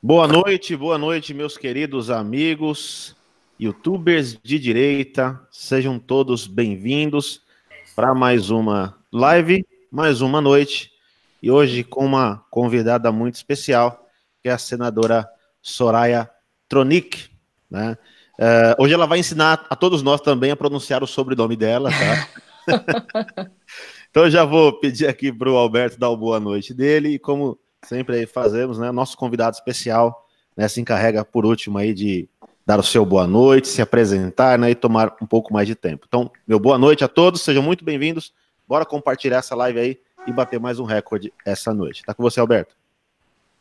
Boa noite, meus queridos amigos, YouTubers de direita, sejam todos bem-vindos para mais uma live, mais uma noite, e hoje com uma convidada muito especial, que é a senadora Soraya Tronic, né? Hoje ela vai ensinar a todos nós também a pronunciar o sobrenome dela, tá? Então eu já vou pedir aqui para o Alberto dar uma boa noite dele, e como sempre aí fazemos, né? Nosso convidado especial, né, se encarrega por último aí de dar o seu boa noite, se apresentar, né, e tomar um pouco mais de tempo. Então, meu boa noite a todos, sejam muito bem-vindos. Bora compartilhar essa live aí e bater mais um recorde essa noite. Tá com você, Alberto.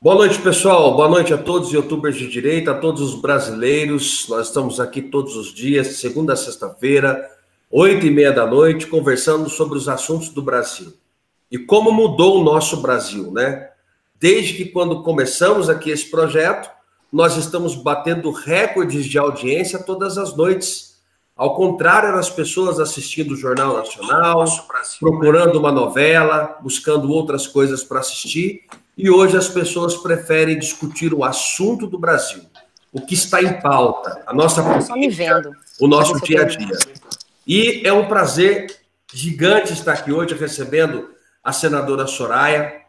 Boa noite, pessoal. Boa noite a todos os youtubers de direita, a todos os brasileiros. Nós estamos aqui todos os dias, segunda a sexta-feira, 8h30 da noite, conversando sobre os assuntos do Brasil. E como mudou o nosso Brasil, né? Desde que quando começamos aqui esse projeto, nós estamos batendo recordes de audiência todas as noites. Ao contrário das pessoas assistindo o Jornal Nacional, procurando uma novela, buscando outras coisas para assistir, e hoje as pessoas preferem discutir o assunto do Brasil, o que está em pauta, a nossa política, o nosso dia a dia. E é um prazer gigante estar aqui hoje recebendo a senadora Soraya,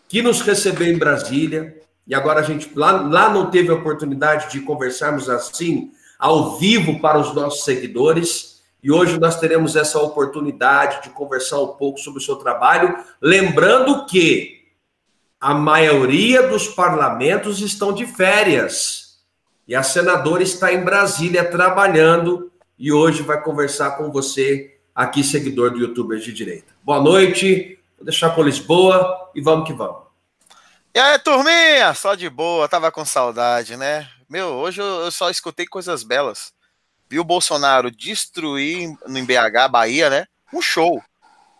que nos recebeu em Brasília, e agora a gente lá não teve a oportunidade de conversarmos assim, ao vivo para os nossos seguidores, e hoje nós teremos essa oportunidade de conversar um pouco sobre o seu trabalho, lembrando que a maioria dos parlamentos estão de férias, e a senadora está em Brasília trabalhando, e hoje vai conversar com você, aqui seguidor do YouTubers de Direita. Boa noite, vou deixar com Lisboa, e vamos que vamos. E aí, turminha? Só de boa, tava com saudade, né? Meu, hoje eu só escutei coisas belas. Vi o Bolsonaro destruir em BH, Bahia, né? Um show.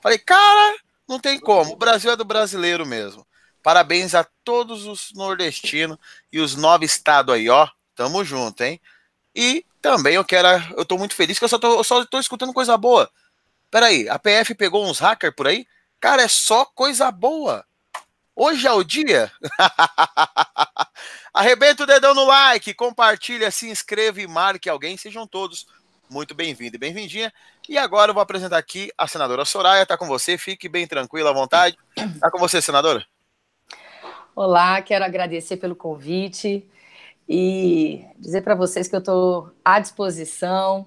Falei, cara, não tem como. O Brasil é do brasileiro mesmo. Parabéns a todos os nordestinos e os 9 estados aí, ó. Tamo junto, hein? E também eu tô muito feliz que eu só tô escutando coisa boa. Peraí, a PF pegou uns hackers por aí? Cara, é só coisa boa. Hoje é o dia? Arrebenta o dedão no like, compartilha, se inscreva e marque alguém. Sejam todos muito bem-vindos e bem-vindinha. E agora eu vou apresentar aqui a senadora Soraya. Tá com você, fique bem tranquila, à vontade. Tá com você, senadora? Olá, quero agradecer pelo convite e dizer para vocês que eu estou à disposição.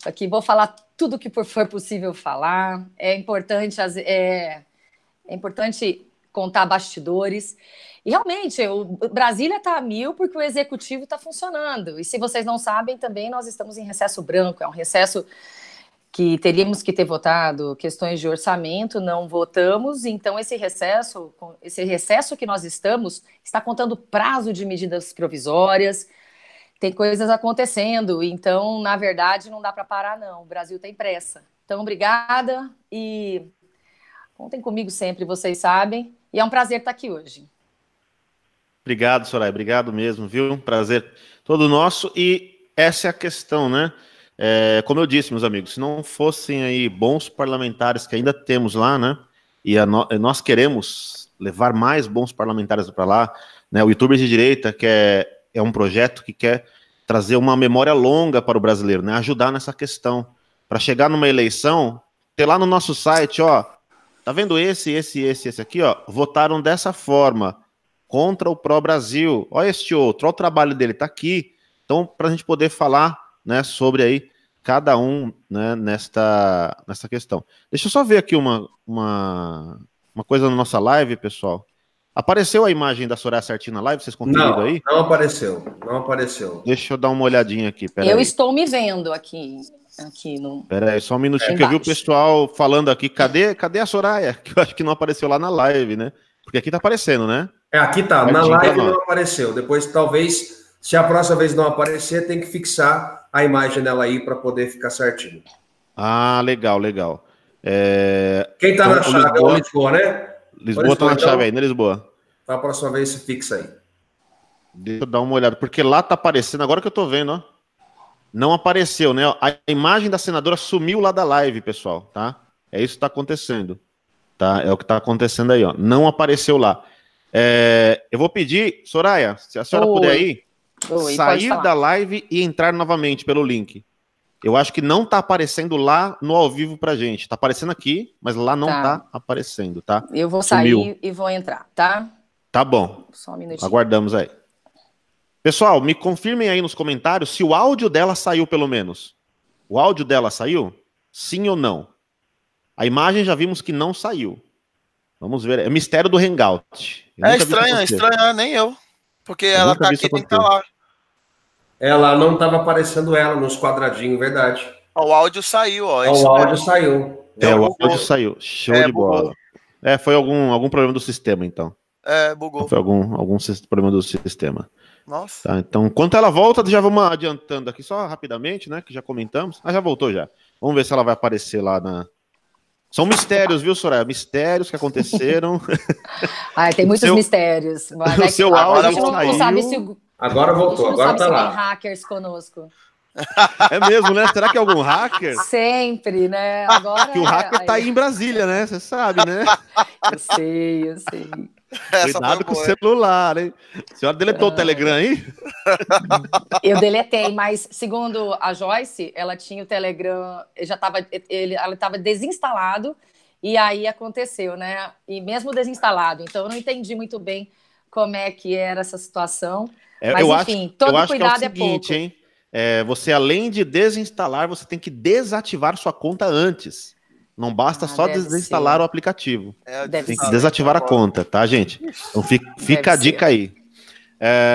Aqui vou falar tudo o que for possível falar. É importante contar bastidores. E realmente, o Brasília está a mil porque o executivo está funcionando. E se vocês não sabem, também nós estamos em recesso branco. É um recesso que teríamos que ter votado questões de orçamento, não votamos. Então, esse recesso que nós estamos está contando prazo de medidas provisórias. Tem coisas acontecendo. Então, na verdade, não dá para parar, não. O Brasil tem pressa. Então, obrigada e contem comigo sempre, vocês sabem. E é um prazer estar aqui hoje. Obrigado, Soraya. Obrigado mesmo, viu? Um prazer todo nosso. E essa é a questão, né? Como eu disse, meus amigos, se não fossem aí bons parlamentares que ainda temos lá, né? E nós queremos levar mais bons parlamentares para lá, né? O YouTubers de Direita, que é um projeto que quer trazer uma memória longa para o brasileiro, né? Ajudar nessa questão. Para chegar numa eleição, ter lá no nosso site, ó, tá vendo esse aqui, ó? Votaram dessa forma, contra o pró-Brasil. Olha este outro, olha o trabalho dele, tá aqui. Então, para a gente poder falar, né, sobre aí cada um, né, nesta questão. Deixa eu só ver aqui uma coisa na nossa live, pessoal. Apareceu a imagem da Soraya certinho na live? Vocês conferiram aí? Não apareceu, não apareceu. Deixa eu dar uma olhadinha aqui, peraí. Eu estou me vendo aqui no... Peraí, só um minutinho, que eu vi o pessoal falando aqui, cadê a Soraya? Que eu acho que não apareceu lá na live, né? Porque aqui tá aparecendo, né? Aqui tá, na live não apareceu. Depois, talvez, se a próxima vez não aparecer, tem que fixar a imagem dela aí para poder ficar certinho. Ah, legal. Quem tá na chave é o Lisboa, né? Lisboa tá na chave aí, né, Lisboa? Para a próxima vez, se fixa aí. Deixa eu dar uma olhada, porque lá tá aparecendo, agora que eu tô vendo, ó. Não apareceu, né? A imagem da senadora sumiu lá da live, pessoal, tá? É isso que tá acontecendo, tá? É o que tá acontecendo aí, ó. Não apareceu lá. Eu vou pedir, Soraya, se a senhora puder ir, sair da live e entrar novamente pelo link. Eu acho que não tá aparecendo lá no ao vivo pra gente. Tá aparecendo aqui, mas lá não tá aparecendo, tá? Eu vou sair e vou entrar, tá? Tá bom. Só um minutinho. Aguardamos aí. Pessoal, me confirmem aí nos comentários se o áudio dela saiu pelo menos. O áudio dela saiu? Sim ou não? A imagem já vimos que não saiu. Vamos ver. É mistério do Hangout. É estranho, nem eu. Porque ela tá aqui, tem que estar lá. Ela não estava aparecendo ela nos quadradinhos, verdade. O áudio saiu, ó. O áudio saiu. O áudio saiu. Show de bola. Foi algum problema do sistema, então. Bugou. Foi algum problema do sistema. Nossa. Tá, então, enquanto ela volta, já vamos adiantando aqui só rapidamente, né? Que já comentamos. Já voltou já. Vamos ver se ela vai aparecer lá na... São mistérios, viu, Soraya? Mistérios que aconteceram. Tem muitos mistérios. O seu áudio não sabe se... Agora voltou, agora tá lá. Tem hackers conosco. É mesmo, né? Será que é algum hacker? Sempre, né? Agora que o hacker tá aí em Brasília, né? Você sabe, né? Eu sei. Cuidado com o celular, hein? A senhora deletou o Telegram aí? Eu deletei, mas segundo a Joyce, ela tinha o Telegram, ela estava desinstalado, e aí aconteceu, né? E mesmo desinstalado, então eu não entendi muito bem como é que era essa situação. Mas enfim, todo cuidado é pouco. Hein? Você, além de desinstalar, você tem que desativar sua conta antes. Não basta só desinstalar o aplicativo. Tem que desativar a conta, tá, gente? Então fica a dica aí.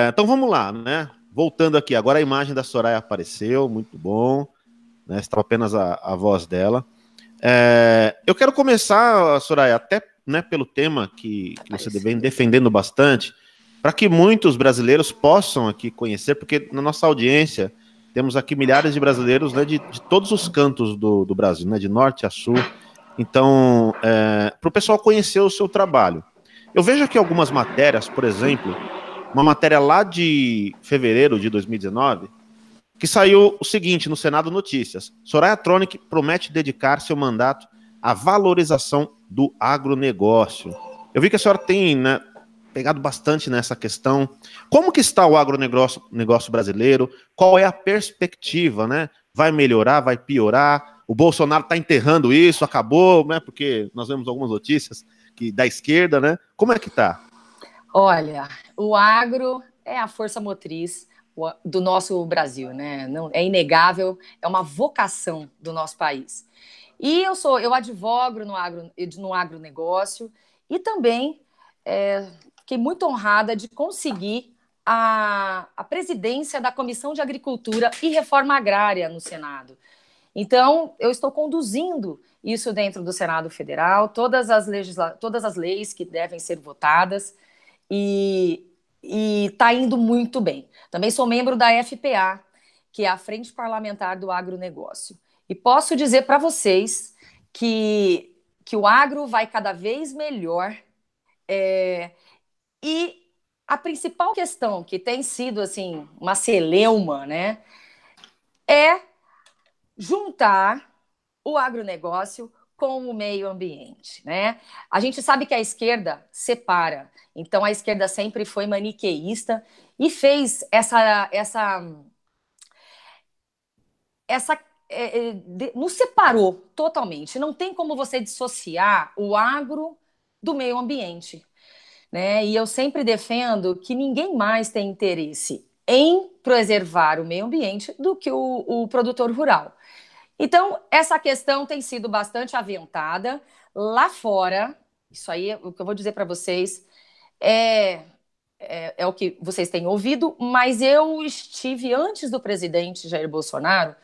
Então vamos lá, né? Voltando aqui, agora a imagem da Soraya apareceu, muito bom. Né? Estava apenas a voz dela. Eu quero começar, Soraya, até né, pelo tema que você vem defendendo bastante, para que muitos brasileiros possam aqui conhecer, porque na nossa audiência temos aqui milhares de brasileiros, né, de todos os cantos do Brasil, né, de norte a sul. Então, para o pessoal conhecer o seu trabalho. Eu vejo aqui algumas matérias, por exemplo, uma matéria lá de fevereiro de 2019, que saiu o seguinte no Senado Notícias. Soraya Tronic promete dedicar seu mandato à valorização do agronegócio. Eu vi que a senhora tem, né, pegado bastante nessa questão. Como que está o agronegócio brasileiro? Qual é a perspectiva, né? Vai melhorar, vai piorar? O Bolsonaro está enterrando isso, acabou, né? Porque nós vemos algumas notícias da esquerda, né? Como é que está? Olha, o agro é a força motriz do nosso Brasil, né? Não, é inegável, é uma vocação do nosso país. E eu advogo no agronegócio e também fiquei muito honrada de conseguir a presidência da Comissão de Agricultura e Reforma Agrária no Senado. Então, eu estou conduzindo isso dentro do Senado Federal, todas as leis que devem ser votadas, e está indo muito bem. Também sou membro da FPA, que é a Frente Parlamentar do Agronegócio. E posso dizer para vocês que o agro vai cada vez melhor. E a principal questão que tem sido assim uma celeuma, né, é juntar o agronegócio com o meio ambiente, né? A gente sabe que a esquerda separa, então a esquerda sempre foi maniqueísta e fez nos separou totalmente. Não tem como você dissociar o agro do meio ambiente, né? E eu sempre defendo que ninguém mais tem interesse em preservar o meio ambiente do que o produtor rural. Então, essa questão tem sido bastante aventada lá fora. Isso aí, o que eu vou dizer para vocês é o que vocês têm ouvido, mas eu estive, antes do presidente Jair Bolsonaro,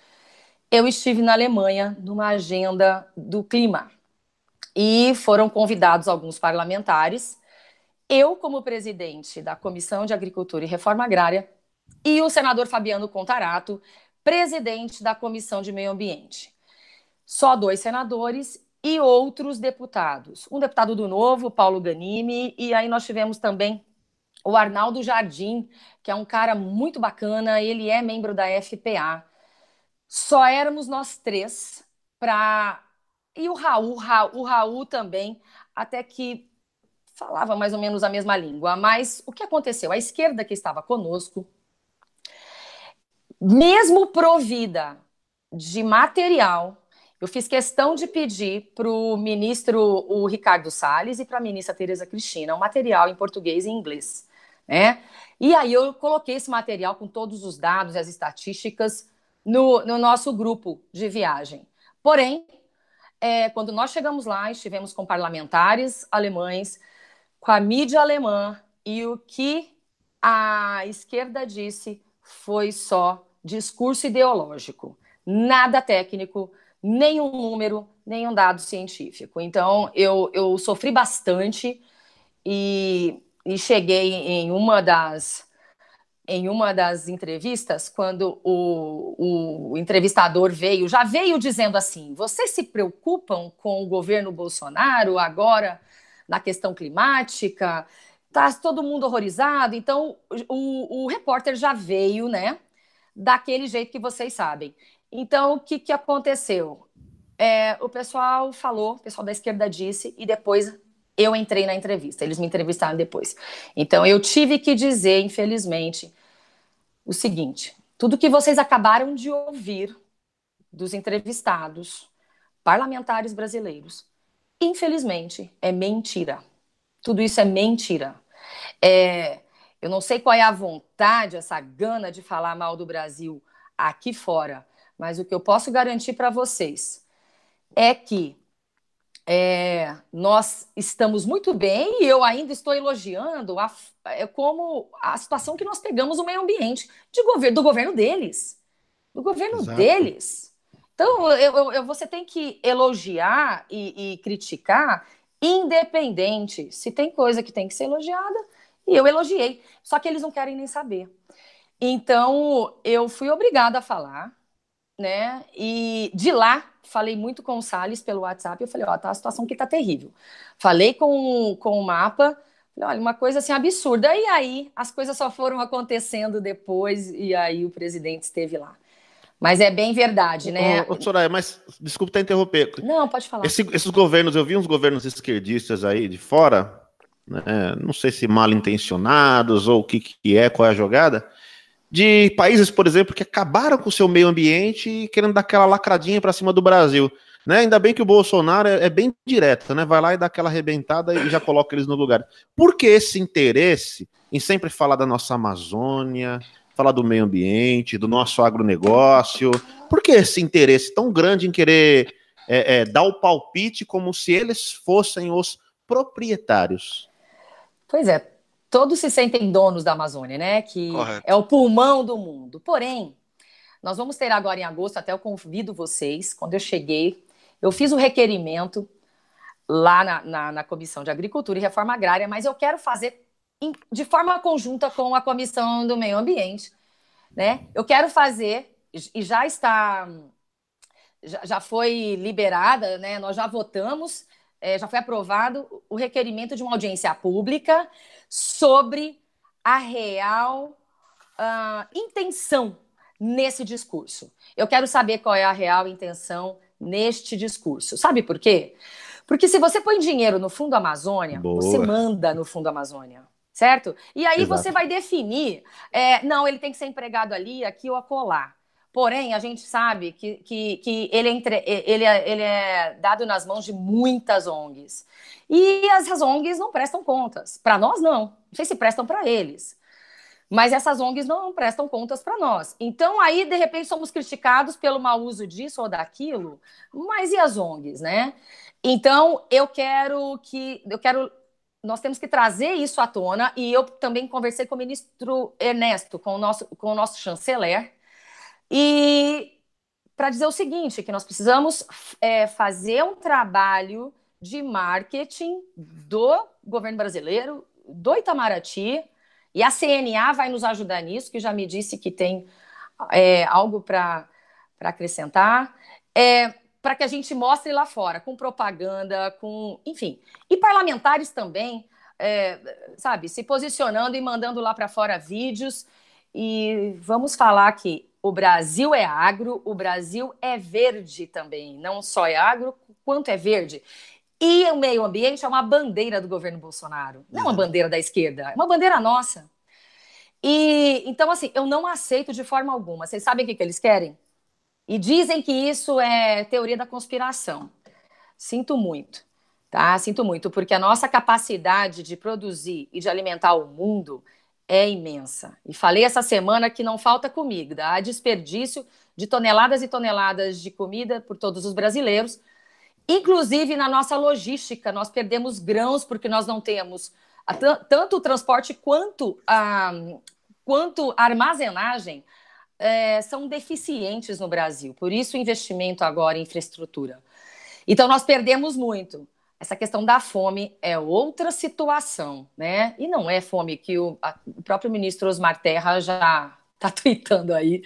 eu estive na Alemanha numa agenda do clima. E foram convidados alguns parlamentares, eu como presidente da Comissão de Agricultura e Reforma Agrária e o senador Fabiano Contarato, presidente da Comissão de Meio Ambiente. Só 2 senadores e outros deputados. Um deputado do Novo, Paulo Ganimi, e aí nós tivemos também o Arnaldo Jardim, que é um cara muito bacana, ele é membro da FPA. Só éramos nós 3 e o Raul também, até que falava mais ou menos a mesma língua. Mas o que aconteceu? A esquerda que estava conosco, mesmo provida de material, eu fiz questão de pedir para o ministro o Ricardo Salles e para a ministra Tereza Cristina um material em português e inglês, né? E aí eu coloquei esse material com todos os dados e as estatísticas no nosso grupo de viagem. Porém, quando nós chegamos lá, estivemos com parlamentares alemães, com a mídia alemã, e o que a esquerda disse foi só discurso ideológico, nada técnico, nenhum número, nenhum dado científico. Então, eu sofri bastante e cheguei em uma das entrevistas, quando o entrevistador já veio dizendo assim: vocês se preocupam com o governo Bolsonaro agora na questão climática? Está todo mundo horrorizado. Então, o repórter já veio, né, daquele jeito que vocês sabem. Então, o que aconteceu? O pessoal falou, o pessoal da esquerda disse, e depois eu entrei na entrevista. Eles me entrevistaram depois. Então, eu tive que dizer, infelizmente, o seguinte: tudo que vocês acabaram de ouvir dos entrevistados, parlamentares brasileiros, infelizmente, é mentira. Tudo isso é mentira. Eu não sei qual é a vontade, essa gana de falar mal do Brasil aqui fora, mas o que eu posso garantir para vocês é que nós estamos muito bem, e eu ainda estou elogiando como a situação que nós pegamos no meio ambiente do governo deles. Do governo Exato. deles. Então, você tem que elogiar e criticar, independente. Se tem coisa que tem que ser elogiada, e eu elogiei. Só que eles não querem nem saber. Então, eu fui obrigada a falar, né? E de lá, falei muito com o Salles pelo WhatsApp. Eu falei: ó, tá, a situação aqui tá terrível. Falei com o mapa. Falei: olha, uma coisa assim absurda. E aí, as coisas só foram acontecendo depois, e aí o presidente esteve lá. Mas é bem verdade, né? Soraya, mas desculpa até interromper. Não, pode falar. Esses governos, eu vi uns governos esquerdistas aí de fora, né, não sei se mal intencionados ou o que é, qual é a jogada, de países, por exemplo, que acabaram com o seu meio ambiente e querendo dar aquela lacradinha para cima do Brasil. Né? Ainda bem que o Bolsonaro é bem direto, né? Vai lá e dá aquela arrebentada e já coloca eles no lugar. Por que esse interesse em sempre falar da nossa Amazônia, falar do meio ambiente, do nosso agronegócio? Por que esse interesse tão grande em querer dar o palpite como se eles fossem os proprietários? Pois é, todos se sentem donos da Amazônia, né? Que Correto. é o pulmão do mundo. Porém, nós vamos ter agora em agosto, até eu convido vocês, quando eu cheguei, eu fiz o requerimento lá na Comissão de Agricultura e Reforma Agrária, mas eu quero fazer de forma conjunta com a Comissão do Meio Ambiente, né? Eu quero fazer, e já foi liberada, né? Nós já votamos, já foi aprovado o requerimento de uma audiência pública sobre a real intenção nesse discurso. Eu quero saber qual é a real intenção neste discurso. Sabe por quê? Porque se você põe dinheiro no Fundo Amazônia, Boa. você manda no Fundo Amazônia, certo? E aí Exato. você vai definir, não, ele tem que ser empregado ali, aqui ou acolá. Porém, a gente sabe que ele é dado nas mãos de muitas ONGs. E as ONGs não prestam contas. Para nós, não. Não sei se prestam para eles. Mas essas ONGs não prestam contas para nós. Então, aí, de repente, somos criticados pelo mau uso disso ou daquilo. Mas e as ONGs, né? Então, nós temos que trazer isso à tona. E eu também conversei com o ministro Ernesto, com o nosso chanceler, e para dizer o seguinte, que nós precisamos fazer um trabalho de marketing do governo brasileiro, do Itamaraty, e a CNA vai nos ajudar nisso, que já me disse que tem algo para acrescentar, para que a gente mostre lá fora, com propaganda, enfim. E parlamentares também, sabe, se posicionando e mandando lá para fora vídeos. E vamos falar que o Brasil é agro, o Brasil é verde também, não só é agro, quanto é verde. E o meio ambiente é uma bandeira do governo Bolsonaro, não uma bandeira da esquerda, é uma bandeira nossa. E então, assim, eu não aceito de forma alguma. Vocês sabem o que eles querem? E dizem que isso é teoria da conspiração. Sinto muito, tá? Sinto muito, porque a nossa capacidade de produzir e de alimentar o mundo é imensa. E falei essa semana que não falta comida. Há desperdício de toneladas e toneladas de comida por todos os brasileiros. Inclusive, na nossa logística, nós perdemos grãos porque nós não temos tanto o transporte quanto a armazenagem são deficientes no Brasil. Por isso, o investimento agora em infraestrutura. Então, nós perdemos muito. Essa questão da fome é outra situação, né? E não é fome que o próprio ministro Osmar Terra já está tweetando aí,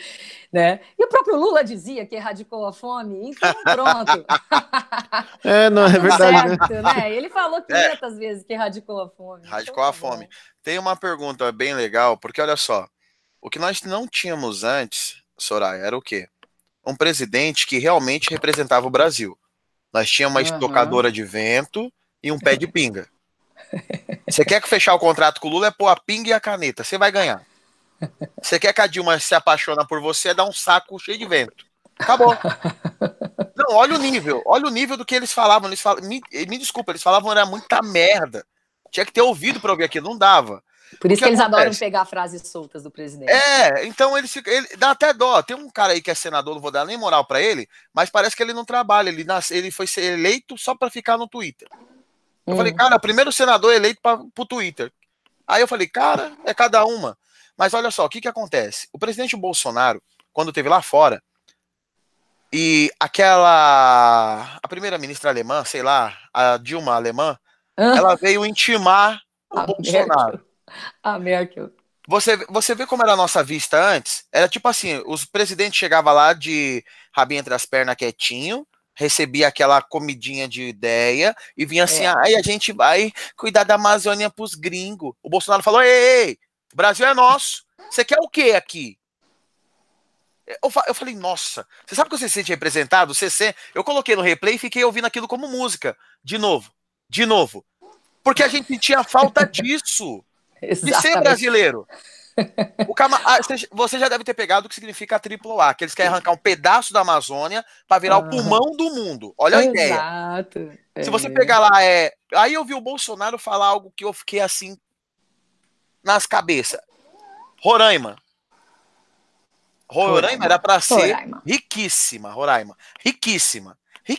né? E o próprio Lula dizia que erradicou a fome, então pronto. Não, Tá é verdade, certo, né? Ele falou 500 vezes que erradicou a fome. Erradicou a fome. Tem uma pergunta bem legal, porque olha só, o que nós não tínhamos antes, Soraya, era o quê? Um presidente que realmente representava o Brasil. Nós tínhamos uma estocadora de vento e um pé de pinga. Você quer fechar o contrato com o Lula, é pôr a pinga e a caneta. Você vai ganhar. Você quer que a Dilma se apaixone por você, é dar um saco cheio de vento. Acabou. Não, olha o nível do que eles falavam. Me desculpa, eles falavam era muita merda. Tinha que ter ouvido para ouvir aquilo, não dava. Por isso que eles adoram pegar frases soltas do presidente. Então ele dá até dó. Tem um cara aí que é senador, não vou dar nem moral para ele, mas parece que ele não trabalha. Ele foi ser eleito só para ficar no Twitter. Eu falei, cara, o primeiro senador eleito pro Twitter. Aí eu falei, cara, é cada uma. Mas olha só, o que acontece? O presidente Bolsonaro, quando esteve lá fora, e a primeira-ministra alemã, sei lá, a Dilma alemã, ela veio intimar o Bolsonaro. A Merkel. Você vê como era a nossa vista antes? Era tipo assim, os presidentes chegavam lá de rabinho entre as pernas quietinho, recebia aquela comidinha de ideia e vinha assim, aí a gente vai cuidar da Amazônia pros gringos. O Bolsonaro falou, ei, o Brasil é nosso. Você quer o quê aqui? Eu falei, nossa, você sabe que você se sente representado? Eu coloquei no replay e fiquei ouvindo aquilo como música. De novo. Porque a gente sentia falta disso. De ser brasileiro. Você já deve ter pegado o que significa a AAA, que eles querem arrancar um pedaço da Amazônia para virar o pulmão do mundo. Olha a ideia. Exato. Se você pegar lá, aí eu vi o Bolsonaro falar algo que eu fiquei assim nas cabeças. Roraima era para ser riquíssima, Roraima. Riquíssima. Aí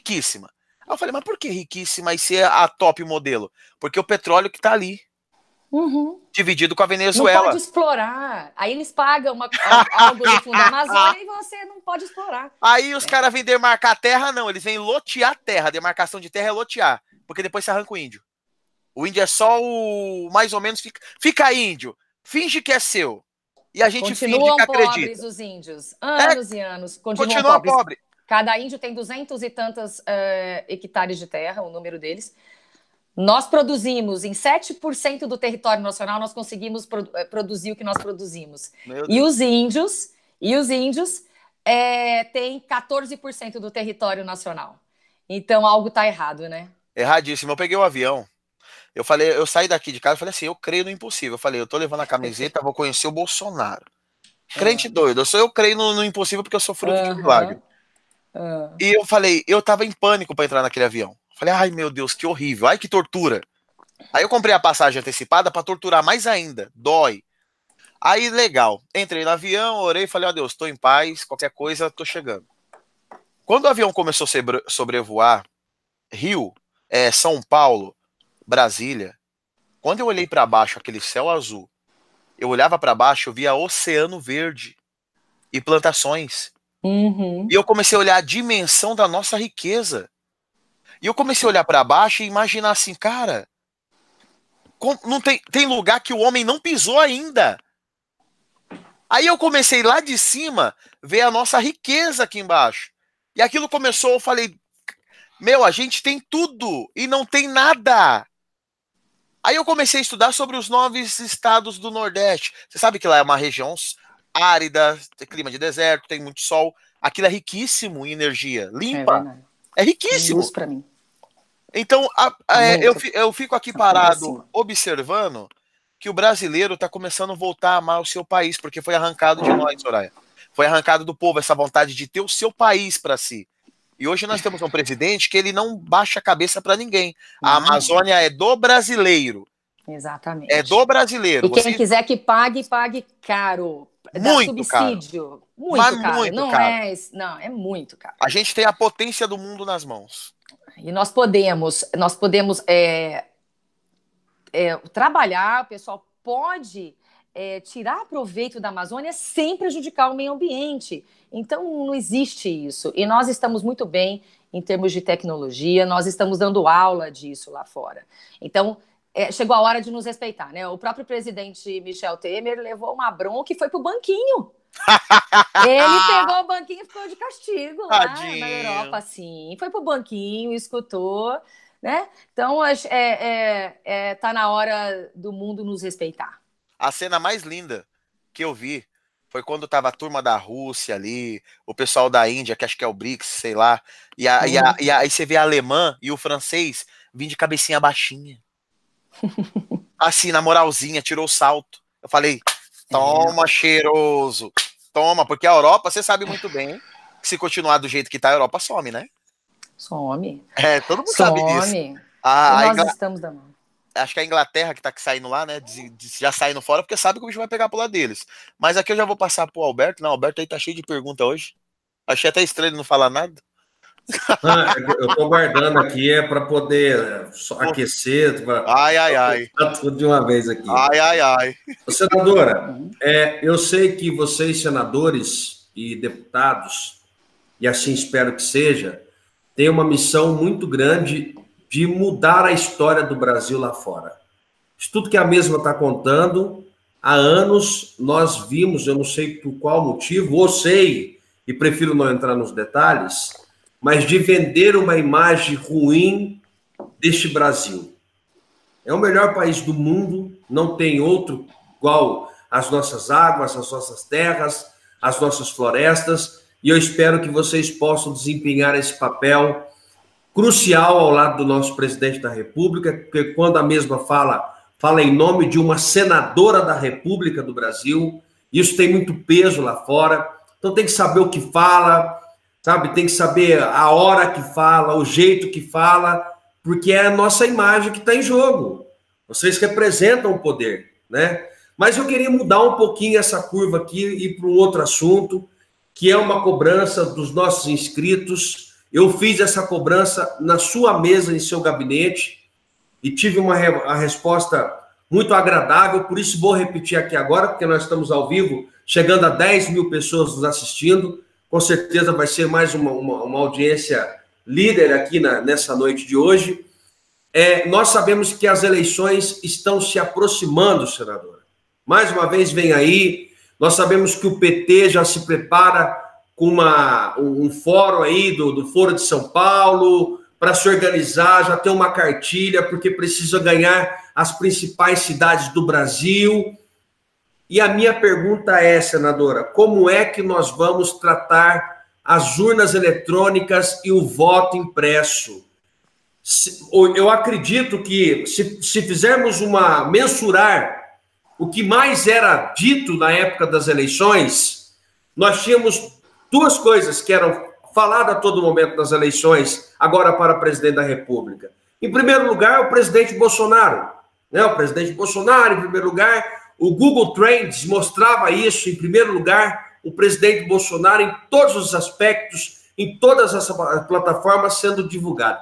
eu falei, mas por que riquíssima e ser a top modelo? Porque o petróleo que tá ali. Dividido com a Venezuela. Não pode explorar. Aí eles pagam algo no fundo da Amazônia e você não pode explorar. Aí os caras vêm demarcar a terra, não. Eles vêm lotear a terra. A demarcação de terra é lotear. Porque depois você arranca o índio. O índio é só o... mais ou menos... Fica índio. Finge que é seu. E a gente continuam finge que acredita. Pobres os índios. Anos e anos. Continuam pobres. Cada índio tem 200 e tantos hectares de terra, o número deles. Nós produzimos, em 7% do território nacional, nós conseguimos produzir o que nós produzimos. E os índios têm 14% do território nacional. Então, algo está errado, né? Erradíssimo. Eu peguei o avião. Eu saí daqui de casa e falei assim, eu creio no impossível. Eu falei, eu tô levando a camiseta, vou conhecer o Bolsonaro. Crente doido. Eu creio no impossível porque eu sou fruto de milagre. E eu falei, eu tava em pânico para entrar naquele avião. Falei, ai meu Deus, que horrível, ai que tortura. Aí eu comprei a passagem antecipada para torturar mais ainda, dói. Aí legal, entrei no avião, orei, falei, ó Deus, tô em paz, qualquer coisa, tô chegando. Quando o avião começou a sobrevoar Rio, São Paulo, Brasília, quando eu olhei para baixo, aquele céu azul, eu olhava para baixo, eu via oceano verde e plantações. E eu comecei a olhar a dimensão da nossa riqueza. E eu comecei a olhar para baixo e imaginar assim, cara, não tem lugar que o homem não pisou ainda. Aí eu comecei lá de cima ver a nossa riqueza aqui embaixo. E aquilo começou, eu falei, meu, a gente tem tudo e não tem nada. Aí eu comecei a estudar sobre os 9 estados do Nordeste. Você sabe que lá é uma região árida, tem clima de deserto, tem muito sol. Aquilo é riquíssimo em energia, limpa. É riquíssimo. Luz para mim. Então, eu fico aqui parado Aconteceu. observando que o brasileiro está começando a voltar a amar o seu país, porque foi arrancado de nós, Soraya. Foi arrancado do povo essa vontade de ter o seu país para si. E hoje nós temos um presidente que ele não baixa a cabeça para ninguém. A Amazônia é do brasileiro. Exatamente. É do brasileiro. E quem quiser que pague, pague caro. Dá Muito subsídio. caro. Muito Mas caro. muito Não caro. é muito caro. A gente tem a potência do mundo nas mãos. E nós podemos trabalhar, o pessoal pode tirar proveito da Amazônia sem prejudicar o meio ambiente. Então, não existe isso. E nós estamos muito bem em termos de tecnologia, nós estamos dando aula disso lá fora. Então, chegou a hora de nos respeitar, né? O próprio presidente Michel Temer levou uma bronca e foi pro banquinho. Ele pegou o banquinho e ficou de castigo lá na Europa, assim. Foi pro banquinho, escutou, né? Então, tá na hora do mundo nos respeitar. A cena mais linda que eu vi foi quando tava a turma da Rússia ali, o pessoal da Índia, que acho que é o BRICS, sei lá, e aí você vê a alemã e o francês vindo de cabecinha baixinha. Assim, na moralzinha, tirou o salto. Eu falei, toma, cheiroso. Toma, porque a Europa, você sabe muito bem que se continuar do jeito que tá, a Europa some, né? Some. Todo mundo sabe disso. E nós estamos da mão. Acho que a Inglaterra que tá saindo lá, né? Já saindo fora, porque sabe que o bicho vai pegar pro lado deles. Mas aqui eu já vou passar pro Alberto. Não, o Alberto aí tá cheio de pergunta hoje. Achei até estranho ele não falar nada. Eu tô guardando aqui, para poder aquecer. Ai. Tudo de uma vez aqui. Ai. Senadora, eu sei que vocês, senadores e deputados, e assim espero que seja, têm uma missão muito grande de mudar a história do Brasil lá fora. Isso tudo que a mesma está contando, há anos nós vimos, eu não sei por qual motivo, ou sei, e prefiro não entrar nos detalhes, mas de vender uma imagem ruim deste Brasil. É o melhor país do mundo, não tem outro igual às nossas águas, às nossas terras, às nossas florestas, e eu espero que vocês possam desempenhar esse papel crucial ao lado do nosso presidente da República, porque quando a mesma fala em nome de uma senadora da República do Brasil, isso tem muito peso lá fora, então tem que saber o que fala, sabe? Tem que saber a hora que fala, o jeito que fala, porque é a nossa imagem que está em jogo. Vocês representam o poder, né? Mas eu queria mudar um pouquinho essa curva aqui e ir para um outro assunto, que é uma cobrança dos nossos inscritos. Eu fiz essa cobrança na sua mesa, em seu gabinete, e tive uma resposta muito agradável, por isso vou repetir aqui agora, porque nós estamos ao vivo, chegando a 10 mil pessoas nos assistindo. Com certeza vai ser mais uma audiência líder aqui nessa noite de hoje. Nós sabemos que as eleições estão se aproximando, senadora. Mais uma vez vem aí, nós sabemos que o PT já se prepara com um fórum aí do Foro de São Paulo, para se organizar, já tem uma cartilha, porque precisa ganhar as principais cidades do Brasil. E a minha pergunta é, senadora, como é que nós vamos tratar as urnas eletrônicas e o voto impresso? Eu acredito que se fizermos mensurar o que mais era dito na época das eleições, nós tínhamos duas coisas que eram faladas a todo momento nas eleições, agora para presidente da República. Em primeiro lugar, o presidente Bolsonaro. Né? O presidente Bolsonaro, em primeiro lugar, o Google Trends mostrava isso, em primeiro lugar, o presidente Bolsonaro em todos os aspectos, em todas as plataformas sendo divulgado.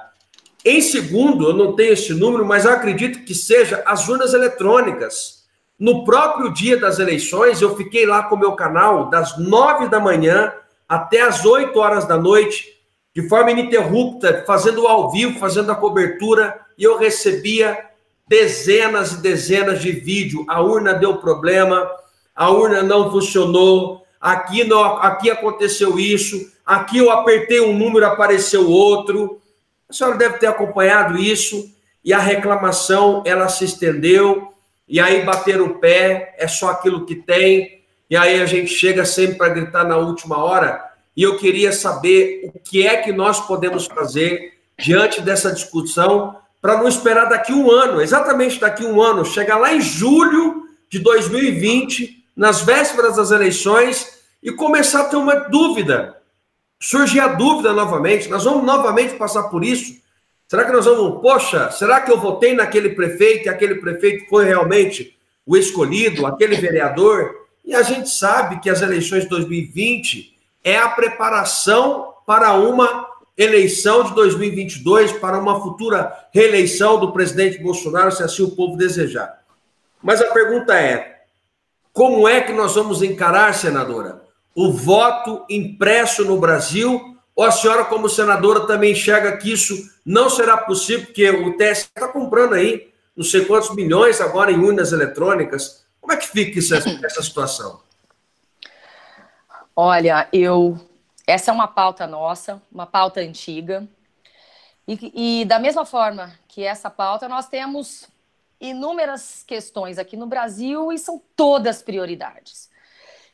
Em segundo, eu não tenho esse número, mas eu acredito que seja as urnas eletrônicas. No próprio dia das eleições, eu fiquei lá com o meu canal das 9 da manhã até as 8 horas da noite, de forma ininterrupta, fazendo ao vivo, fazendo a cobertura, e eu recebia dezenas e dezenas de vídeos. A urna deu problema, a urna não funcionou, aqui aconteceu isso, aqui eu apertei um número, apareceu outro. A senhora deve ter acompanhado isso, e a reclamação, ela se estendeu, e aí bateram o pé, é só aquilo que tem, e aí a gente chega sempre para gritar na última hora, e eu queria saber o que é que nós podemos fazer diante dessa discussão, para não esperar daqui um ano, exatamente daqui um ano, chegar lá em julho de 2020, nas vésperas das eleições, e começar a ter uma dúvida. Surgir a dúvida novamente, nós vamos novamente passar por isso. Será que nós vamos, poxa, será que eu votei naquele prefeito e aquele prefeito foi realmente o escolhido, aquele vereador? E a gente sabe que as eleições de 2020 é a preparação para uma eleição de 2022, para uma futura reeleição do presidente Bolsonaro, se assim o povo desejar. Mas a pergunta é, como é que nós vamos encarar, senadora, o voto impresso no Brasil? Ou a senhora, como senadora, também enxerga que isso não será possível, porque o TSE está comprando aí não sei quantos milhões agora em urnas eletrônicas? Como é que fica essa situação? Olha, essa é uma pauta nossa, uma pauta antiga, e da mesma forma que essa pauta, nós temos inúmeras questões aqui no Brasil e são todas prioridades.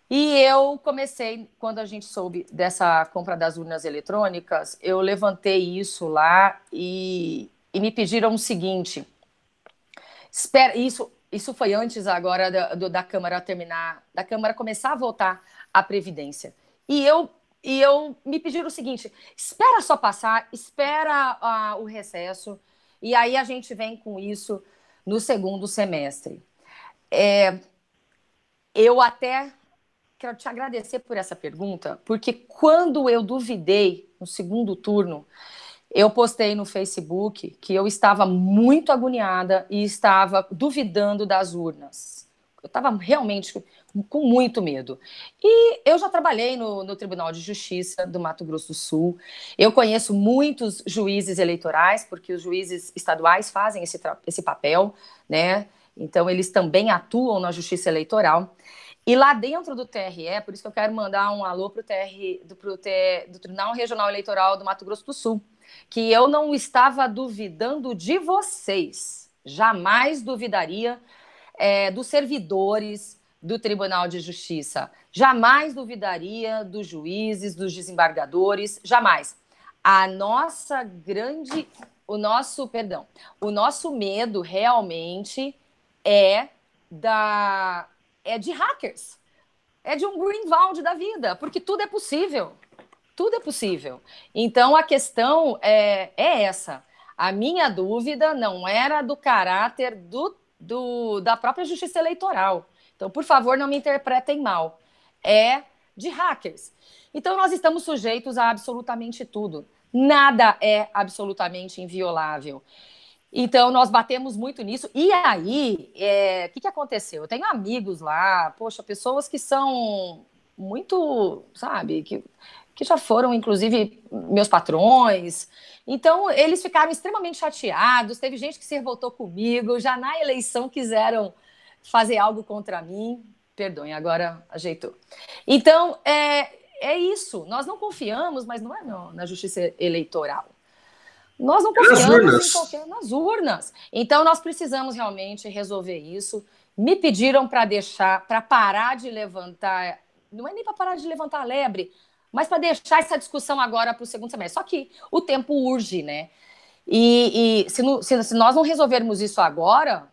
E eu comecei, quando a gente soube dessa compra das urnas eletrônicas, eu levantei isso lá e me pediram o seguinte, espera, isso foi antes agora da Câmara terminar, da Câmara começar a votar a Previdência. E eu me pediram o seguinte, espera só passar, espera o recesso, e aí a gente vem com isso no segundo semestre. Eu até quero te agradecer por essa pergunta, porque quando eu duvidei no segundo turno, eu postei no Facebook que eu estava muito agoniada e estava duvidando das urnas. Eu estava realmente com muito medo. E eu já trabalhei no Tribunal de Justiça do Mato Grosso do Sul. Eu conheço muitos juízes eleitorais, porque os juízes estaduais fazem esse papel, né? Então, eles também atuam na Justiça Eleitoral. E lá dentro do TRE, por isso que eu quero mandar um alô para do Tribunal Regional Eleitoral do Mato Grosso do Sul, que eu não estava duvidando de vocês, jamais duvidaria dos servidores do Tribunal de Justiça, jamais duvidaria dos juízes, dos desembargadores, jamais. O nosso medo realmente é de hackers, é de um Greenwald da vida, porque tudo é possível. Tudo é possível. Então, a questão é essa. A minha dúvida não era do caráter da própria Justiça Eleitoral. Então, por favor, não me interpretem mal. É de hackers. Então, nós estamos sujeitos a absolutamente tudo. Nada é absolutamente inviolável. Então, nós batemos muito nisso. E aí, o que aconteceu? Eu tenho amigos lá, poxa, pessoas que são muito, sabe, que já foram, inclusive, meus patrões. Então, eles ficaram extremamente chateados. Teve gente que se revoltou comigo. Já na eleição quiseram fazer algo contra mim. Perdoem, agora ajeitou. Então, é isso. Nós não confiamos, mas não é na Justiça Eleitoral. Nós não confiamos nas urnas. Então, nós precisamos realmente resolver isso. Me pediram para parar de levantar, não é nem para parar de levantar a lebre, mas para deixar essa discussão agora para o segundo semestre. Só que o tempo urge, né? E se nós não resolvermos isso agora,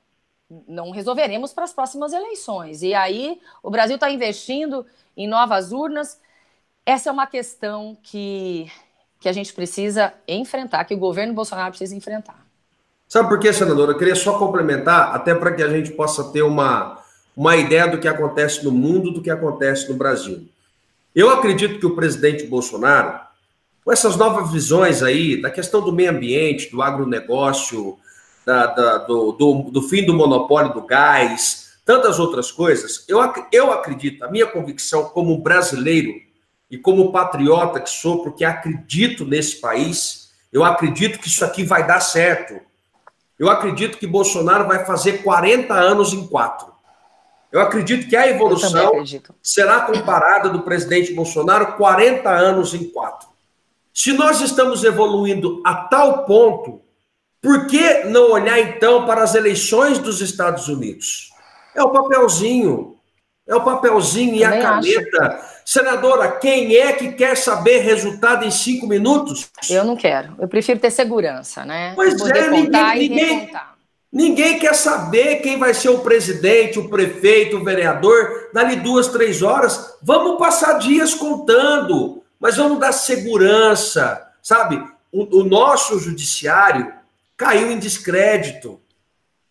não resolveremos para as próximas eleições. E aí, o Brasil está investindo em novas urnas. Essa é uma questão que a gente precisa enfrentar, que o governo Bolsonaro precisa enfrentar. Sabe por quê, senadora? Eu queria só complementar, até para que a gente possa ter uma ideia do que acontece no mundo, do que acontece no Brasil. Eu acredito que o presidente Bolsonaro, com essas novas visões aí, da questão do meio ambiente, do agronegócio, do fim do monopólio do gás, tantas outras coisas, eu acredito, a minha convicção como brasileiro, e como patriota que sou, porque acredito nesse país, eu acredito que isso aqui vai dar certo. Eu acredito que Bolsonaro vai fazer 40 anos em 4. Eu acredito que a evolução será comparada do presidente Bolsonaro 40 anos em 4. Se nós estamos evoluindo a tal ponto, por que não olhar então para as eleições dos Estados Unidos? É o papelzinho e a caneta Senadora, quem é que quer saber resultado em 5 minutos? Eu não quero. Eu prefiro ter segurança, né? Pois Poder é, contar e recontar. ninguém quer saber quem vai ser o presidente, o prefeito, o vereador, dali 2, 3 horas. Vamos passar dias contando, mas vamos dar segurança, sabe? O nosso judiciário caiu em descrédito.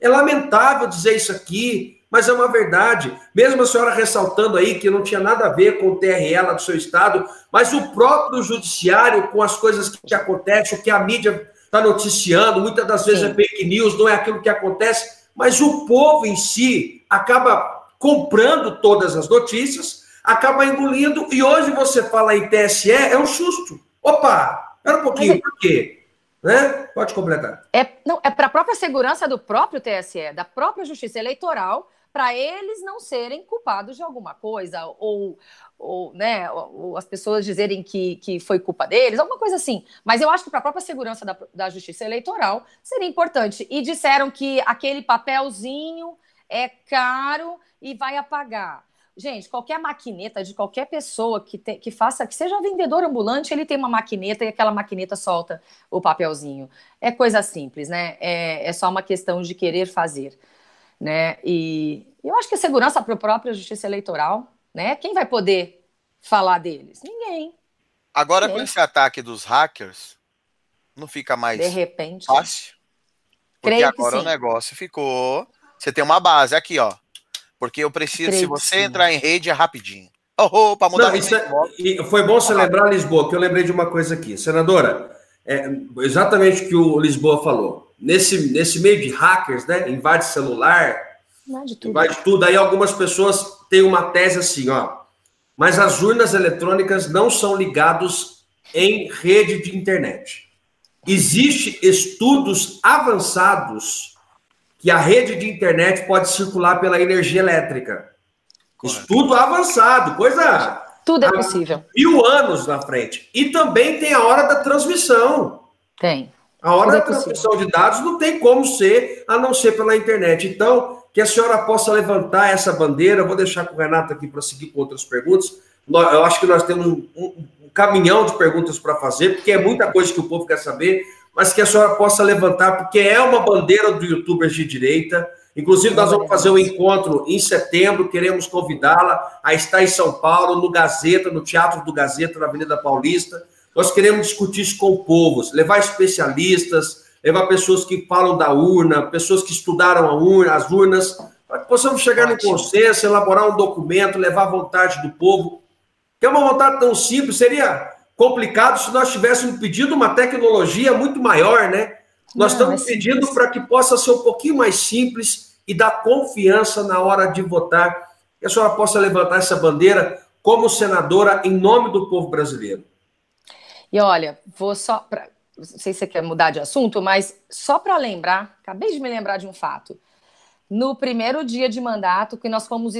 É lamentável dizer isso aqui, mas é uma verdade. Mesmo a senhora ressaltando aí que não tinha nada a ver com o TRE lá do seu estado, mas o próprio judiciário, com as coisas que acontecem, o que a mídia está noticiando, muitas das vezes é fake news, não é aquilo que acontece, mas o povo em si acaba comprando todas as notícias, acaba engolindo, e hoje você fala em TSE, é um susto. Opa, espera um pouquinho, por quê? Né? Pode completar. É para a própria segurança do próprio TSE, da própria Justiça Eleitoral, para eles não serem culpados de alguma coisa, ou as pessoas dizerem que foi culpa deles, alguma coisa assim. Mas eu acho que para a própria segurança da Justiça Eleitoral seria importante. E disseram que aquele papelzinho é caro e vai apagar. Gente, qualquer maquineta de qualquer pessoa que seja vendedor ambulante, ele tem uma maquineta e aquela maquineta solta o papelzinho. É coisa simples, né? É só uma questão de querer fazer, né? E eu acho que a segurança para a própria Justiça Eleitoral, né? Quem vai poder falar deles? Ninguém. Agora, com esse ataque dos hackers, não fica mais de repente fácil? Porque agora o negócio ficou... Você tem uma base aqui, ó. Porque eu preciso, se você entrar em rede, é rapidinho. Para mudar e foi bom você lembrar, Lisboa, que eu lembrei de uma coisa aqui. Senadora, exatamente o que o Lisboa falou. Nesse meio de hackers, né? Invade celular, invade tudo. Aí algumas pessoas têm uma tese assim, ó. Mas as urnas eletrônicas não são ligadas em rede de internet. Existem estudos avançados que a rede de internet pode circular pela energia elétrica. Correto. Estudo avançado, coisa... Tudo é possível. 1000 anos na frente. E também tem a hora da transmissão. Tem. A hora da transmissão de dados não tem como ser, a não ser pela internet. Então, que a senhora possa levantar essa bandeira. Eu vou deixar com o Renato aqui para seguir com outras perguntas. Eu acho que nós temos um caminhão de perguntas para fazer, porque é muita coisa que o povo quer saber, mas que a senhora possa levantar, porque é uma bandeira do YouTubers de direita. Inclusive, nós vamos fazer um encontro em setembro, queremos convidá-la a estar em São Paulo, no Gazeta, no Teatro do Gazeta, na Avenida Paulista. Nós queremos discutir isso com o povo, levar especialistas, levar pessoas que falam da urna, pessoas que estudaram as urnas, para que possamos chegar no consenso, elaborar um documento, levar a vontade do povo, que é uma vontade tão simples, seria complicado se nós tivéssemos pedido uma tecnologia muito maior, né? Nós estamos pedindo para que possa ser um pouquinho mais simples e dar confiança na hora de votar, que a senhora possa levantar essa bandeira como senadora em nome do povo brasileiro. E olha, vou só... Não sei se você quer mudar de assunto, mas só para lembrar, acabei de me lembrar de um fato. No primeiro dia de mandato, que nós fomos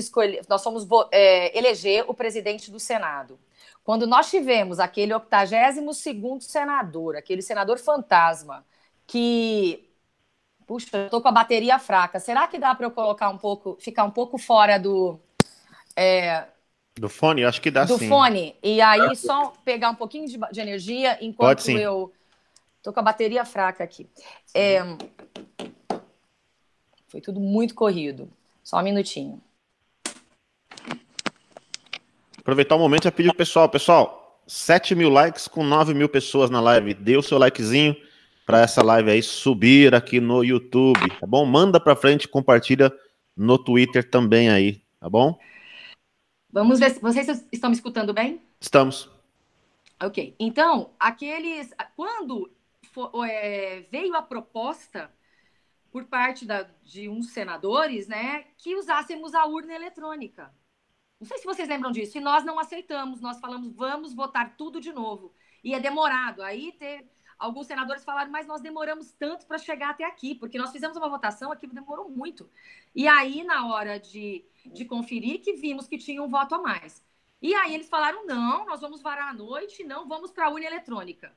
eleger o presidente do Senado. Quando nós tivemos aquele 82º senador, aquele senador fantasma, que, puxa, eu tô com a bateria fraca. Será que dá para eu colocar ficar um pouco fora do fone? Acho que dá sim. Do fone. E aí só pegar um pouquinho de energia enquanto eu tô com a bateria fraca aqui. Foi tudo muito corrido. Só um minutinho. Aproveitar o momento e pedir pro pessoal, 7.000 likes com 9.000 pessoas na live. Dê o seu likezinho para essa live aí subir aqui no YouTube, tá bom? Manda para frente, compartilha no Twitter também aí, tá bom? Vamos ver se vocês estão me escutando bem? Estamos. Ok. Então, quando veio a proposta por parte de uns senadores, né, que usássemos a urna eletrônica. Não sei se vocês lembram disso. E nós não aceitamos. Nós falamos, vamos votar tudo de novo. E é demorado. Aí alguns senadores falaram, mas nós demoramos tanto para chegar até aqui, porque nós fizemos uma votação, aquilo demorou muito. E aí, na hora de conferir, que vimos que tinha um voto a mais. E aí eles falaram, não, nós vamos varar à noite, não, vamos para a urna eletrônica.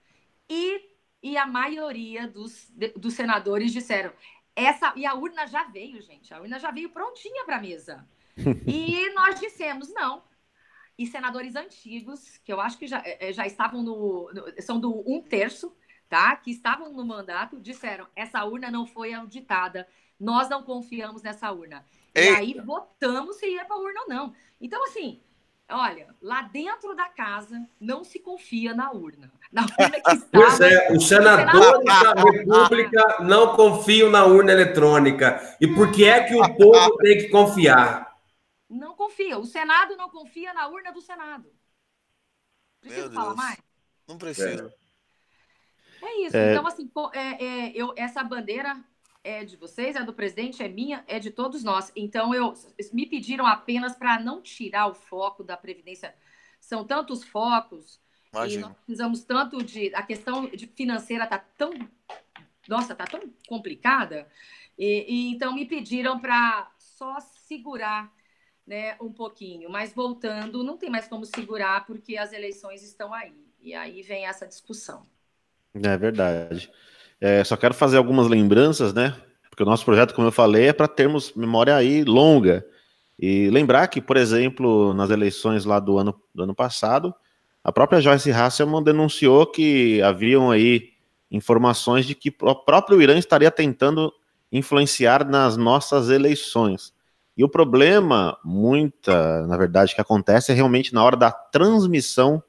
E a maioria dos senadores disseram, e a urna já veio, gente, a urna já veio prontinha para a mesa. E nós dissemos, não, e senadores antigos, que eu acho que já estavam são do 1/3, tá? Que estavam no mandato, disseram, essa urna não foi auditada, nós não confiamos nessa urna. Ei. E aí votamos se ia para a urna ou não. Então, assim, olha, lá dentro da casa não se confia na urna. Na urna que estava... Pois é, os senadores da República não confiam na urna eletrônica. E por que é que o povo tem que confiar? Não confia. O Senado não confia na urna do Senado. Preciso falar mais? Não precisa. É isso. Então, assim, essa bandeira é de vocês, é do presidente, é minha, é de todos nós. Então, me pediram apenas para não tirar o foco da Previdência. São tantos focos. Imagina. E nós precisamos tanto a questão financeira está tão complicada. Então, me pediram para só segurar, né, um pouquinho. Mas voltando, não tem mais como segurar, porque as eleições estão aí. E aí vem essa discussão. É verdade. Só quero fazer algumas lembranças, né? Porque o nosso projeto, como eu falei, é para termos memória aí longa. E lembrar que, por exemplo, nas eleições lá do ano passado, a própria Joyce Hasselman denunciou que haviam aí informações de que o próprio Irã estaria tentando influenciar nas nossas eleições. E o problema, na verdade, que acontece é realmente na hora da transmissão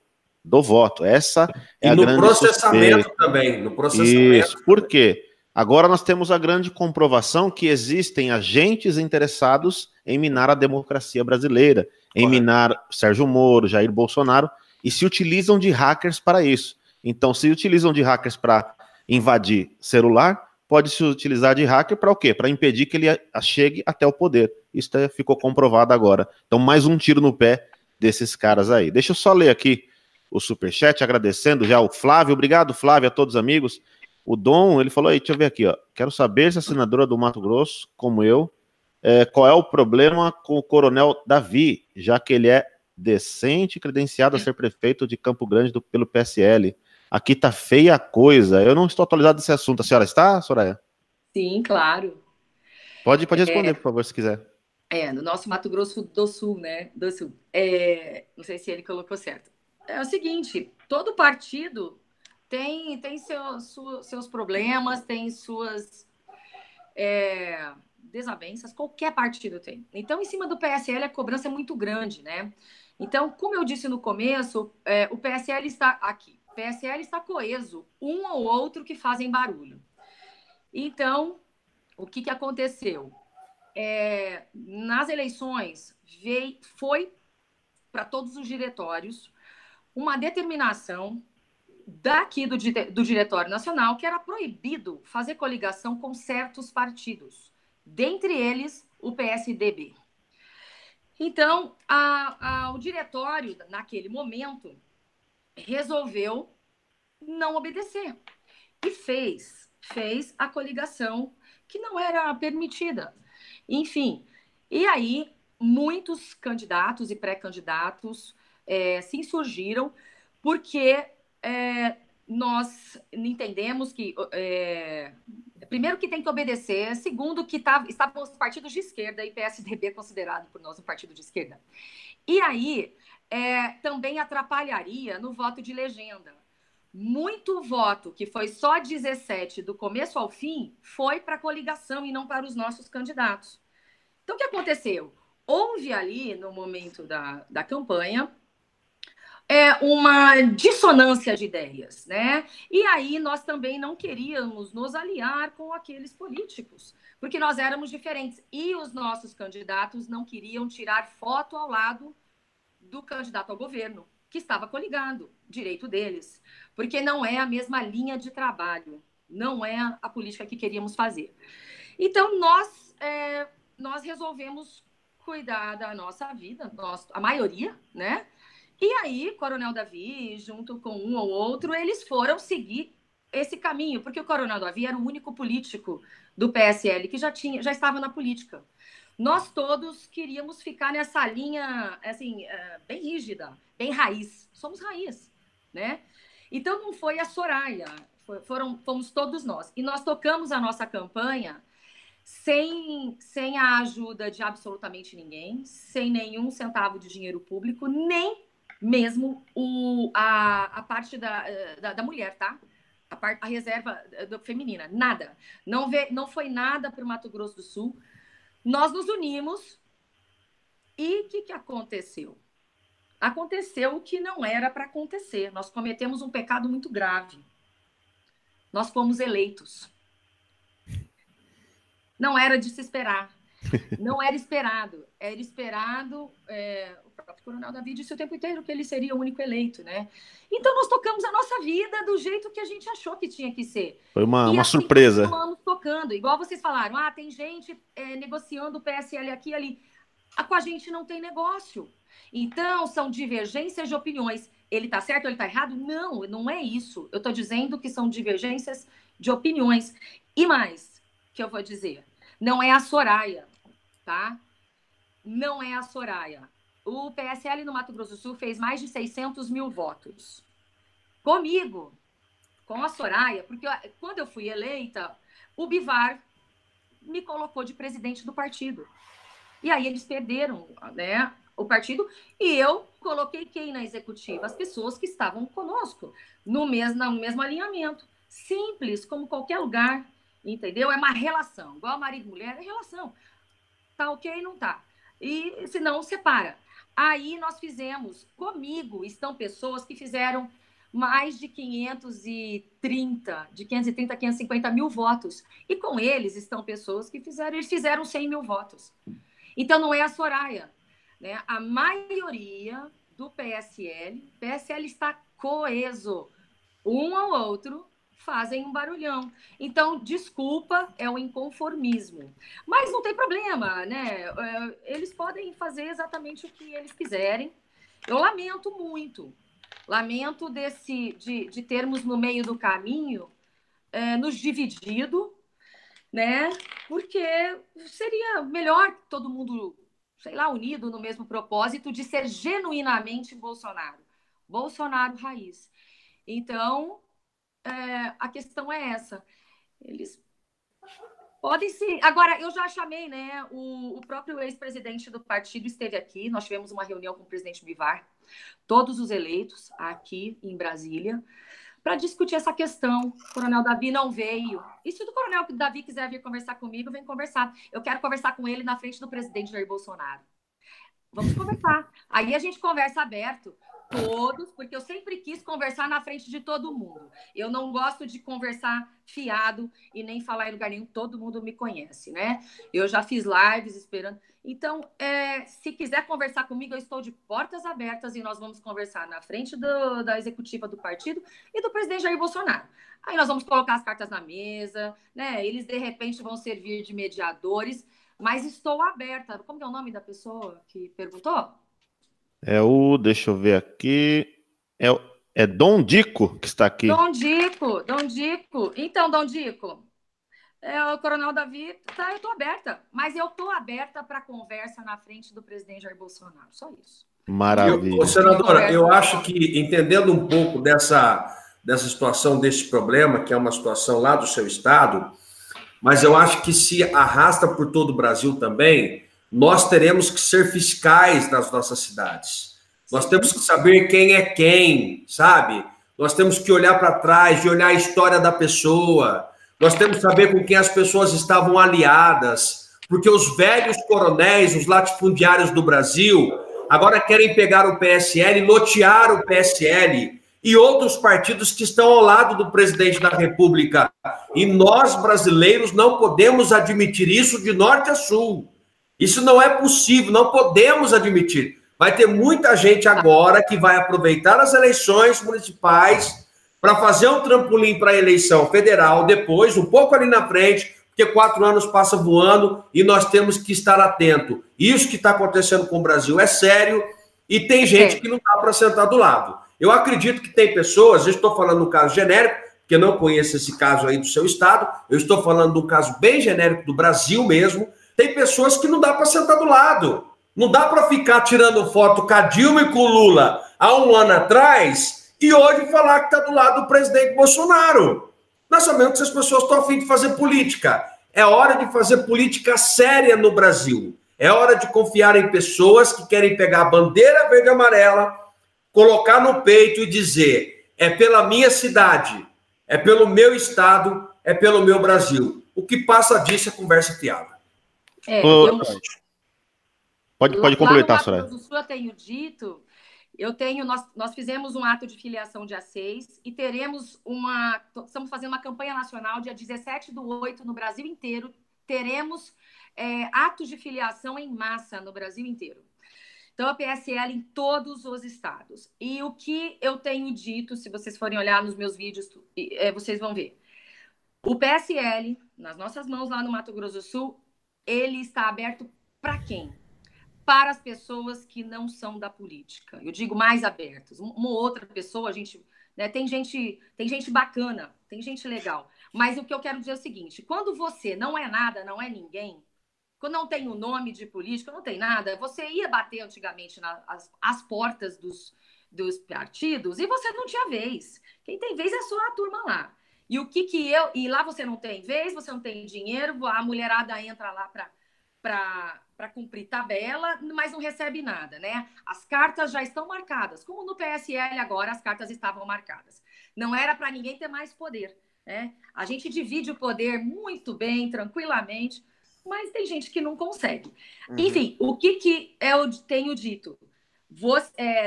do voto. Essa é a grande processamento suspeita. também. No processamento. Isso. Por quê? Agora nós temos a grande comprovação que existem agentes interessados em minar a democracia brasileira, em minar Sérgio Moro, Jair Bolsonaro, e se utilizam de hackers para isso. Então, se utilizam de hackers para invadir celular, pode se utilizar de hacker para o quê? Para impedir que ele chegue até o poder. Isso ficou comprovado agora. Então, mais um tiro no pé desses caras aí. Deixa eu só ler aqui o superchat, agradecendo já o Flávio. Obrigado, Flávio, a todos os amigos. O Dom, ele falou aí, deixa eu ver aqui, ó. Quero saber se a senadora do Mato Grosso, como eu, qual é o problema com o Coronel Davi, já que ele é decente e credenciado a ser prefeito de Campo Grande pelo PSL. Aqui tá feia a coisa. Eu não estou atualizado desse assunto. A senhora está, Soraya? Sim, claro. Pode responder, por favor, se quiser. No nosso Mato Grosso do Sul, né? Do Sul. Não sei se ele colocou certo. É o seguinte, todo partido tem seus problemas, tem suas desavenças, qualquer partido tem. Então, em cima do PSL, a cobrança é muito grande, né? Então, como eu disse no começo, o PSL está aqui. O PSL está coeso, um ou outro que fazem barulho. Então, o que aconteceu? Nas eleições, foi para todos os diretórios uma determinação daqui do Diretório Nacional que era proibido fazer coligação com certos partidos, dentre eles o PSDB. Então, o diretório, naquele momento, resolveu não obedecer e fez a coligação que não era permitida. Enfim, e aí muitos candidatos e pré-candidatos se insurgiram porque nós entendemos que, primeiro, que tem que obedecer, segundo, que estavam os partidos de esquerda e PSDB considerado por nós um partido de esquerda. E aí também atrapalharia no voto de legenda. Muito voto, que foi só 17 do começo ao fim, foi para a coligação e não para os nossos candidatos. Então, o que aconteceu? Houve ali, no momento da campanha, uma dissonância de ideias, né? E aí nós também não queríamos nos aliar com aqueles políticos, porque nós éramos diferentes. E os nossos candidatos não queriam tirar foto ao lado do candidato ao governo, que estava coligado, direito deles, porque não é a mesma linha de trabalho, não é a política que queríamos fazer. Então, nós resolvemos cuidar da nossa vida, a maioria, né? E aí, Coronel Davi, junto com um ou outro, eles foram seguir esse caminho, porque o Coronel Davi era o único político do PSL que já estava na política. Nós todos queríamos ficar nessa linha, assim, bem rígida, bem raiz. Somos raiz, né? Então, não foi a Soraya, fomos todos nós. E nós tocamos a nossa campanha sem a ajuda de absolutamente ninguém, sem nenhum centavo de dinheiro público, nem mesmo a parte da mulher, tá? A reserva feminina, nada. Não foi nada para o Mato Grosso do Sul. Nós nos unimos e o que aconteceu? Aconteceu o que não era para acontecer. Nós cometemos um pecado muito grave. Nós fomos eleitos. Não era de se esperar. Não era esperado. Era esperado... o próprio Coronel Davi disse o tempo inteiro que ele seria o único eleito, né? Então, nós tocamos a nossa vida do jeito que a gente achou que tinha que ser. Foi uma assim, surpresa. Continuamos tocando. Igual vocês falaram, tem gente negociando o PSL aqui e ali. Com a gente não tem negócio. Então, são divergências de opiniões. Ele está certo ou ele está errado? Não, não é isso. Eu estou dizendo que são divergências de opiniões. E mais, que eu vou dizer, não é a Soraya, tá? Não é a Soraya. O PSL no Mato Grosso do Sul fez mais de 600 mil votos. Comigo, com a Soraya, porque quando eu fui eleita, o Bivar me colocou de presidente do partido. E aí eles perderam, né, o partido, e eu coloquei quem na executiva? As pessoas que estavam conosco, no mesmo alinhamento. Simples, como qualquer lugar, entendeu? É uma relação, igual marido e mulher, é relação. Tá ok? Não tá. E se não, separa. Aí nós fizemos, comigo estão pessoas que fizeram mais de 530, 550 mil votos. E com eles estão pessoas que fizeram 100 mil votos. Então, não é a Soraya, né? A maioria do PSL está coeso. Um ao outro fazem um barulhão. Então, desculpa, é o inconformismo. Mas não tem problema, né? Eles podem fazer exatamente o que eles quiserem. Eu lamento muito. Lamento de termos no meio do caminho nos dividido, né? Porque seria melhor todo mundo, sei lá, unido no mesmo propósito de ser genuinamente Bolsonaro. Bolsonaro raiz. Então, a questão é essa. Eles podem se... Agora, eu já chamei, né? O próprio ex-presidente do partido esteve aqui. Nós tivemos uma reunião com o presidente Bivar, todos os eleitos aqui em Brasília, para discutir essa questão. O Coronel Davi não veio. E se o Coronel Davi quiser vir conversar comigo, vem conversar. Eu quero conversar com ele na frente do presidente Jair Bolsonaro. Vamos conversar. Aí a gente conversa aberto, todos, porque eu sempre quis conversar na frente de todo mundo. Eu não gosto de conversar fiado e nem falar em lugar nenhum. Todo mundo me conhece, né? Eu já fiz lives esperando. Então, se quiser conversar comigo, eu estou de portas abertas e nós vamos conversar na frente da executiva do partido e do presidente Jair Bolsonaro. Aí nós vamos colocar as cartas na mesa, né? Eles, de repente, vão servir de mediadores, mas estou aberta. Como é o nome da pessoa que perguntou? Deixa eu ver aqui, é Dom Dico que está aqui. Dom Dico. Então, Dom Dico, o Coronel Davi, eu estou aberta, mas eu estou aberta para conversa na frente do presidente Jair Bolsonaro, só isso. Maravilha. Senadora, eu acho que, entendendo um pouco dessa situação, desse problema, que é uma situação lá do seu estado, mas eu acho que se arrasta por todo o Brasil também, nós teremos que ser fiscais das nossas cidades. Nós temos que saber quem é quem, sabe? Nós temos que olhar para trás, de olhar a história da pessoa. Nós temos que saber com quem as pessoas estavam aliadas, porque os velhos coronéis, os latifundiários do Brasil, agora querem pegar o PSL, lotear o PSL e outros partidos que estão ao lado do presidente da República. E nós, brasileiros, não podemos admitir isso de norte a sul. Isso não é possível, não podemos admitir. Vai ter muita gente agora que vai aproveitar as eleições municipais para fazer um trampolim para a eleição federal depois, um pouco ali na frente, porque 4 anos passa voando e nós temos que estar atento. Isso que está acontecendo com o Brasil é sério e tem gente que não dá para sentar do lado. Eu acredito que tem pessoas, eu estou falando no caso genérico, porque eu não conheço esse caso aí do seu estado, eu estou falando de um caso bem genérico do Brasil mesmo. Tem pessoas que não dá para sentar do lado. Não dá para ficar tirando foto com a Dilma e com o Lula há 1 ano atrás e hoje falar que está do lado do presidente Bolsonaro. Nós sabemos que as pessoas estão a fim de fazer política. É hora de fazer política séria no Brasil. É hora de confiar em pessoas que querem pegar a bandeira verde e amarela, colocar no peito e dizer: é pela minha cidade, é pelo meu estado, é pelo meu Brasil. O que passa disso é conversa fiada. Pode completar, Soraya. Lá no Mato Grosso do Sul, eu tenho dito, nós fizemos um ato de filiação dia 6 e estamos fazendo uma campanha nacional dia 17/8 no Brasil inteiro. Teremos atos de filiação em massa no Brasil inteiro. Então, a PSL em todos os estados. E o que eu tenho dito, se vocês forem olhar nos meus vídeos, vocês vão ver. O PSL, nas nossas mãos lá no Mato Grosso do Sul, ele está aberto para quem? Para as pessoas que não são da política. Eu digo mais abertos. Uma outra pessoa, tem gente bacana, tem gente legal. Mas o que eu quero dizer é o seguinte: quando você não é nada, não é ninguém, quando não tem o nome de político, não tem nada, você ia bater antigamente as portas dos partidos e você não tinha vez. Quem tem vez é só a turma lá. E e lá você não tem vez, você não tem dinheiro, a mulherada entra lá para cumprir tabela, mas não recebe nada, né? As cartas já estão marcadas, como no PSL agora as cartas estavam marcadas. Não era para ninguém ter mais poder, né? A gente divide o poder muito bem, tranquilamente, mas tem gente que não consegue. Uhum. Enfim, o que eu tenho dito?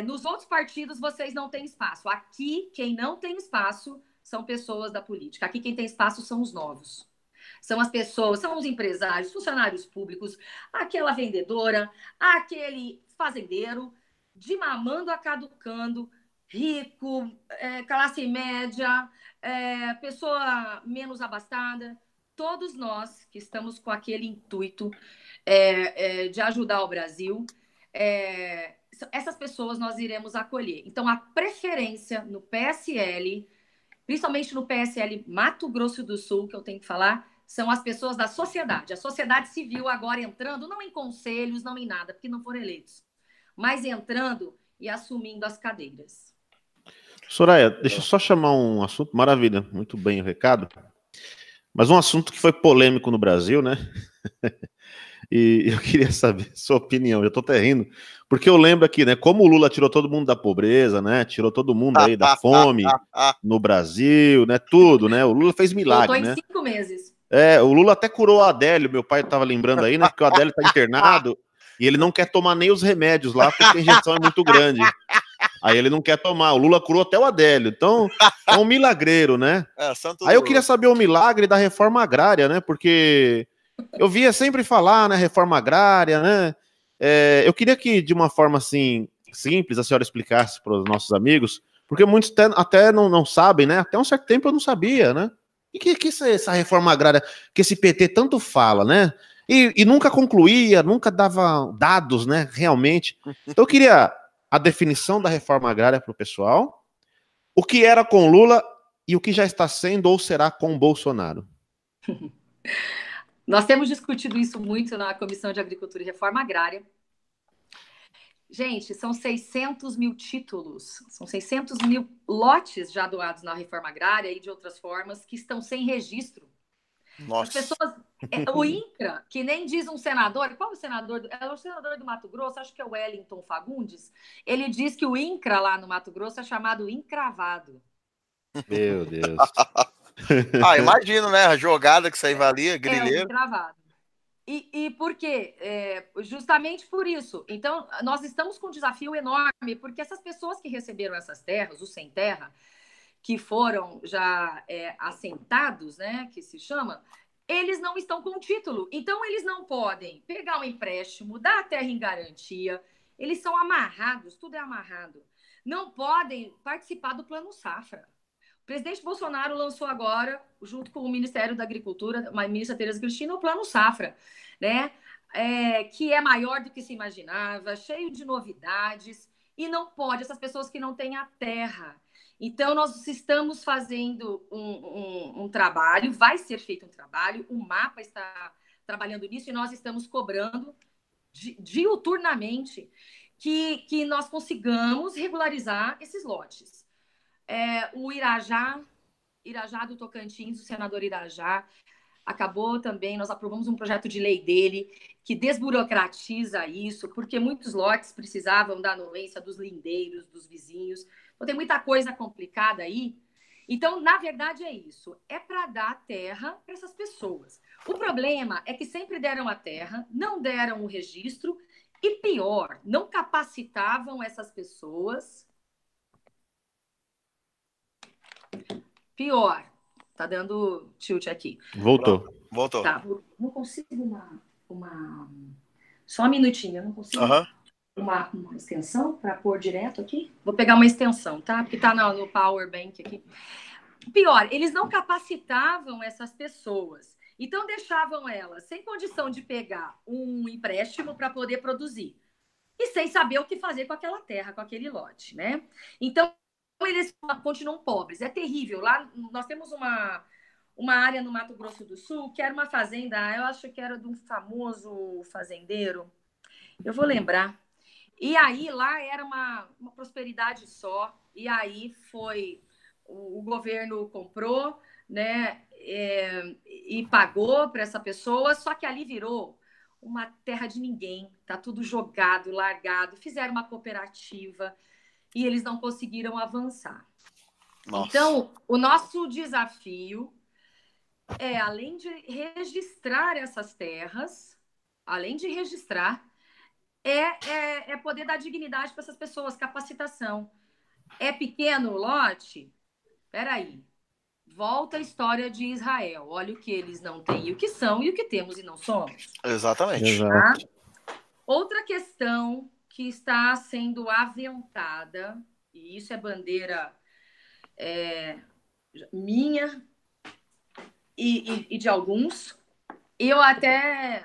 Nos outros partidos vocês não têm espaço. Aqui, quem não tem espaço são pessoas da política. Aqui, quem tem espaço são os novos. São as pessoas, são os empresários, funcionários públicos, aquela vendedora, aquele fazendeiro, de mamando a caducando, rico, classe média, pessoa menos abastada. Todos nós que estamos com aquele intuito de ajudar o Brasil, essas pessoas nós iremos acolher. Então, a preferência no PSL, principalmente no PSL Mato Grosso do Sul, que eu tenho que falar, são as pessoas da sociedade. A sociedade civil agora entrando, não em conselhos, não em nada, porque não foram eleitos, mas entrando e assumindo as cadeiras. Soraya, deixa eu só chamar um assunto, maravilha, muito bem o recado, mas um assunto que foi polêmico no Brasil, né? E eu queria saber a sua opinião, eu tô até rindo, porque eu lembro aqui, né, como o Lula tirou todo mundo da pobreza, né, tirou todo mundo aí da fome no Brasil, né, tudo, né, o Lula fez milagre, né? Voltou em 5 meses. O Lula até curou o Adélio, meu pai tava lembrando aí, né, porque o Adélio tá internado e ele não quer tomar nem os remédios lá, porque a injeção é muito grande. Aí ele não quer tomar. O Lula curou até o Adélio. Então, é um milagreiro, né? Aí eu queria saber o milagre da reforma agrária, né? Porque eu via sempre falar, né? Reforma agrária, né? Eu queria que, de uma forma assim, simples, a senhora explicasse para os nossos amigos, porque muitos até não sabem, né? Até um certo tempo eu não sabia, né? E que essa reforma agrária que esse PT tanto fala, né? E nunca concluía, nunca dava dados, né? Realmente. Então eu queria a definição da reforma agrária para o pessoal, o que era com Lula e o que já está sendo ou será com Bolsonaro. Nós temos discutido isso muito na Comissão de Agricultura e Reforma Agrária. Gente, são 600 mil títulos, são 600 mil lotes já doados na reforma agrária e de outras formas que estão sem registro. Nossa. As pessoas, o INCRA, que nem diz um senador, qual é o senador? É o senador do Mato Grosso, acho que é o Wellington Fagundes. Ele diz que o INCRA lá no Mato Grosso é chamado encravado. Meu Deus. Imagino, né? A jogada que isso aí valia, grilheiro. Encravado. E por quê? Justamente por isso. Então, nós estamos com um desafio enorme, porque essas pessoas que receberam essas terras, os sem terra, que foram já assentados, né, que se chama, eles não estão com título. Então, eles não podem pegar um empréstimo, dar a terra em garantia, eles são amarrados, tudo é amarrado. Não podem participar do Plano Safra. O presidente Bolsonaro lançou agora, junto com o Ministério da Agricultura, a ministra Tereza Cristina, o Plano Safra, né, que é maior do que se imaginava, cheio de novidades, e não pode, essas pessoas que não têm a terra. Então, nós estamos fazendo um trabalho, vai ser feito um trabalho, o MAPA está trabalhando nisso e nós estamos cobrando diuturnamente que nós consigamos regularizar esses lotes. O Irajá do Tocantins, o senador Irajá, acabou também, nós aprovamos um projeto de lei dele que desburocratiza isso, porque muitos lotes precisavam da anuência dos lindeiros, dos vizinhos. Então, tem muita coisa complicada aí. Então, na verdade, é isso. É para dar terra para essas pessoas. O problema é que sempre deram a terra, não deram o registro e, pior, não capacitavam essas pessoas. Pior, tá dando tilt aqui. Voltou. Voltou. Tá, não consigo uma... Só um minutinho, eu não consigo uma extensão para pôr direto aqui. Vou pegar uma extensão, tá? Porque tá no Power Bank aqui. Pior, eles não capacitavam essas pessoas. Então, deixavam elas sem condição de pegar um empréstimo para poder produzir. E sem saber o que fazer com aquela terra, com aquele lote, né? Então, eles continuam pobres. É terrível. Lá, nós temos uma área no Mato Grosso do Sul que era uma fazenda, eu acho que era de um famoso fazendeiro. Eu vou lembrar. E aí, lá era uma prosperidade só. E aí foi... O governo comprou, né, e pagou para essa pessoa, só que ali virou uma terra de ninguém, tá tudo jogado, largado, fizeram uma cooperativa e eles não conseguiram avançar. Nossa. Então, o nosso desafio é, além de registrar essas terras, além de registrar, é poder dar dignidade para essas pessoas, capacitação. É pequeno o lote? Peraí, volta a história de Israel. Olha o que eles não têm e o que são, e o que temos e não somos. Exatamente. Tá? Outra questão que está sendo aventada, e isso é bandeira minha e de alguns,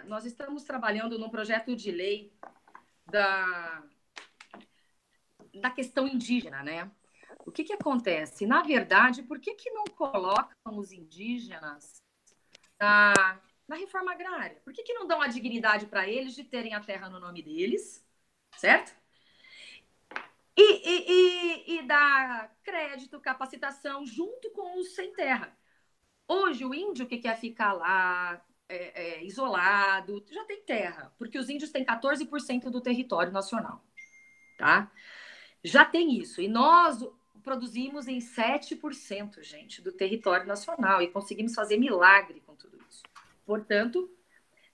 nós estamos trabalhando num projeto de lei da questão indígena, né? O que acontece? Na verdade, por que não colocam os indígenas na reforma agrária? Por que não dão a dignidade para eles de terem a terra no nome deles, certo? E dar crédito, capacitação junto com os sem terra. Hoje, o índio que quer ficar lá isolado já tem terra, porque os índios têm 14% do território nacional, tá? Já tem isso. E nós produzimos em 7%, gente, do território nacional e conseguimos fazer milagre com tudo isso. Portanto,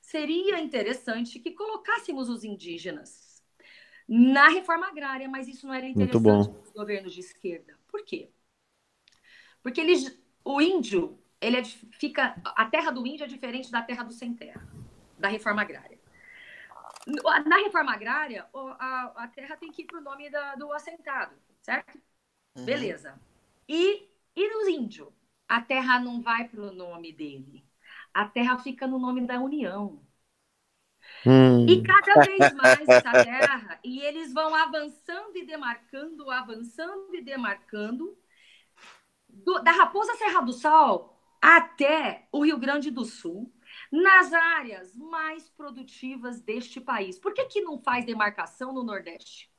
seria interessante que colocássemos os indígenas na reforma agrária, mas isso não era interessante para os governos de esquerda. Por quê? Porque o índio, a terra do índio é diferente da terra do sem terra, da reforma agrária. Na reforma agrária, a terra tem que ir para o nome do assentado, certo? Uhum. Beleza. E no índio? A terra não vai para o nome dele. A terra fica no nome da União. E cada vez mais essa terra, e eles vão avançando e demarcando, da Raposa Serra do Sol até o Rio Grande do Sul, nas áreas mais produtivas deste país. Por que não faz demarcação no Nordeste?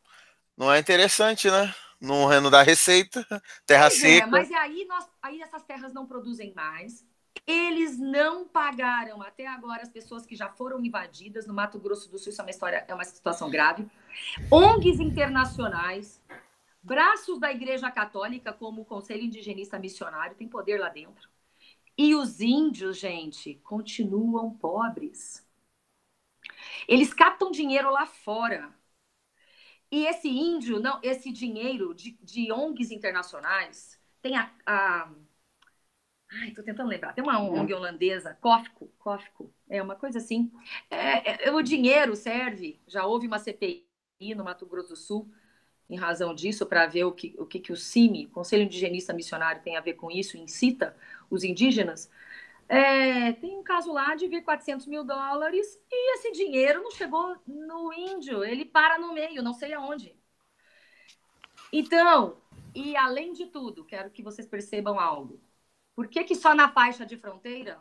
Não é interessante, né? Não dá receita, terra seca. Mas aí essas terras não produzem mais. Eles não pagaram até agora as pessoas que já foram invadidas no Mato Grosso do Sul. Isso é uma situação grave. ONGs internacionais, braços da Igreja Católica, como o Conselho Indigenista Missionário, tem poder lá dentro. E os índios, gente, continuam pobres. Eles captam dinheiro lá fora. E esse esse dinheiro de ONGs internacionais, tem tô tentando lembrar. Tem uma ONG holandesa, COFCO, uma coisa assim. O dinheiro serve, já houve uma CPI no Mato Grosso do Sul, em razão disso, para ver o que o CIMI, Conselho Indigenista Missionário, tem a ver com isso, incita os indígenas. Tem um caso lá de vir $400 mil e esse dinheiro não chegou no índio, ele para no meio, não sei aonde. Então, e além de tudo, quero que vocês percebam algo. Por que só na faixa de fronteira?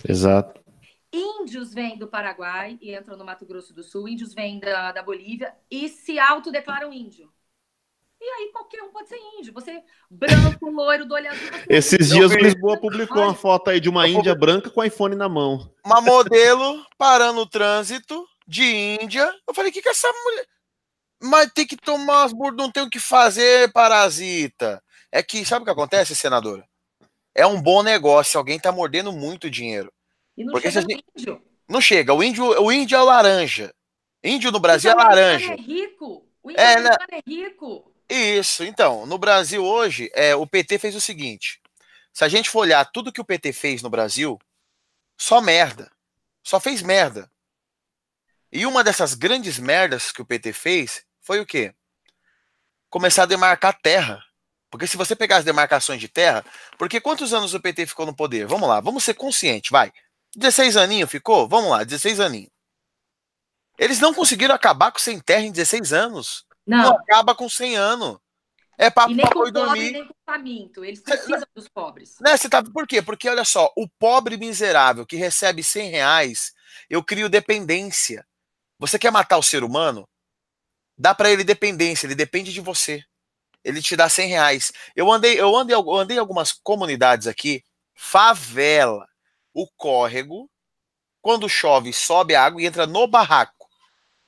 Exato. Índios vêm do Paraguai e entram no Mato Grosso do Sul, índios vêm da Bolívia e se autodeclaram índio. E aí qualquer um pode ser índio. Você branco, loiro, do olho azul. Esses dias o Lisboa publicou uma foto aí de uma índia branca com iPhone na mão. Uma modelo parando o trânsito de Índia. Eu falei, que essa mulher... Mas tem que tomar as burdas, não tem o que fazer, parasita. É que, sabe o que acontece, senadora? É um bom negócio, alguém tá mordendo muito dinheiro. E não Porque chega gente... índio. Não chega, o índio é o laranja. Índio no Brasil é laranja. É rico. O índio americano é rico. Isso, então, no Brasil hoje, o PT fez o seguinte, se a gente for olhar tudo que o PT fez no Brasil, só merda, só fez merda. E uma dessas grandes merdas que o PT fez foi o quê? Começar a demarcar terra. Porque se você pegar as demarcações de terra, porque quantos anos o PT ficou no poder? Vamos lá, vamos ser conscientes, vai. 16 aninhos ficou? Vamos lá, 16 aninhos. Eles não conseguiram acabar com sem terra em 16 anos. Não acaba com 100 anos. É papo pra boi dormir. Nem com faminto. Eles precisam dos pobres. Né, por quê? Porque, olha só, o pobre miserável que recebe R$ 100, eu crio dependência. Você quer matar o ser humano? Dá pra ele dependência, ele depende de você. Ele te dá R$ 100. Eu andei em algumas comunidades aqui, favela, o córrego, quando chove, sobe a água e entra no barraco.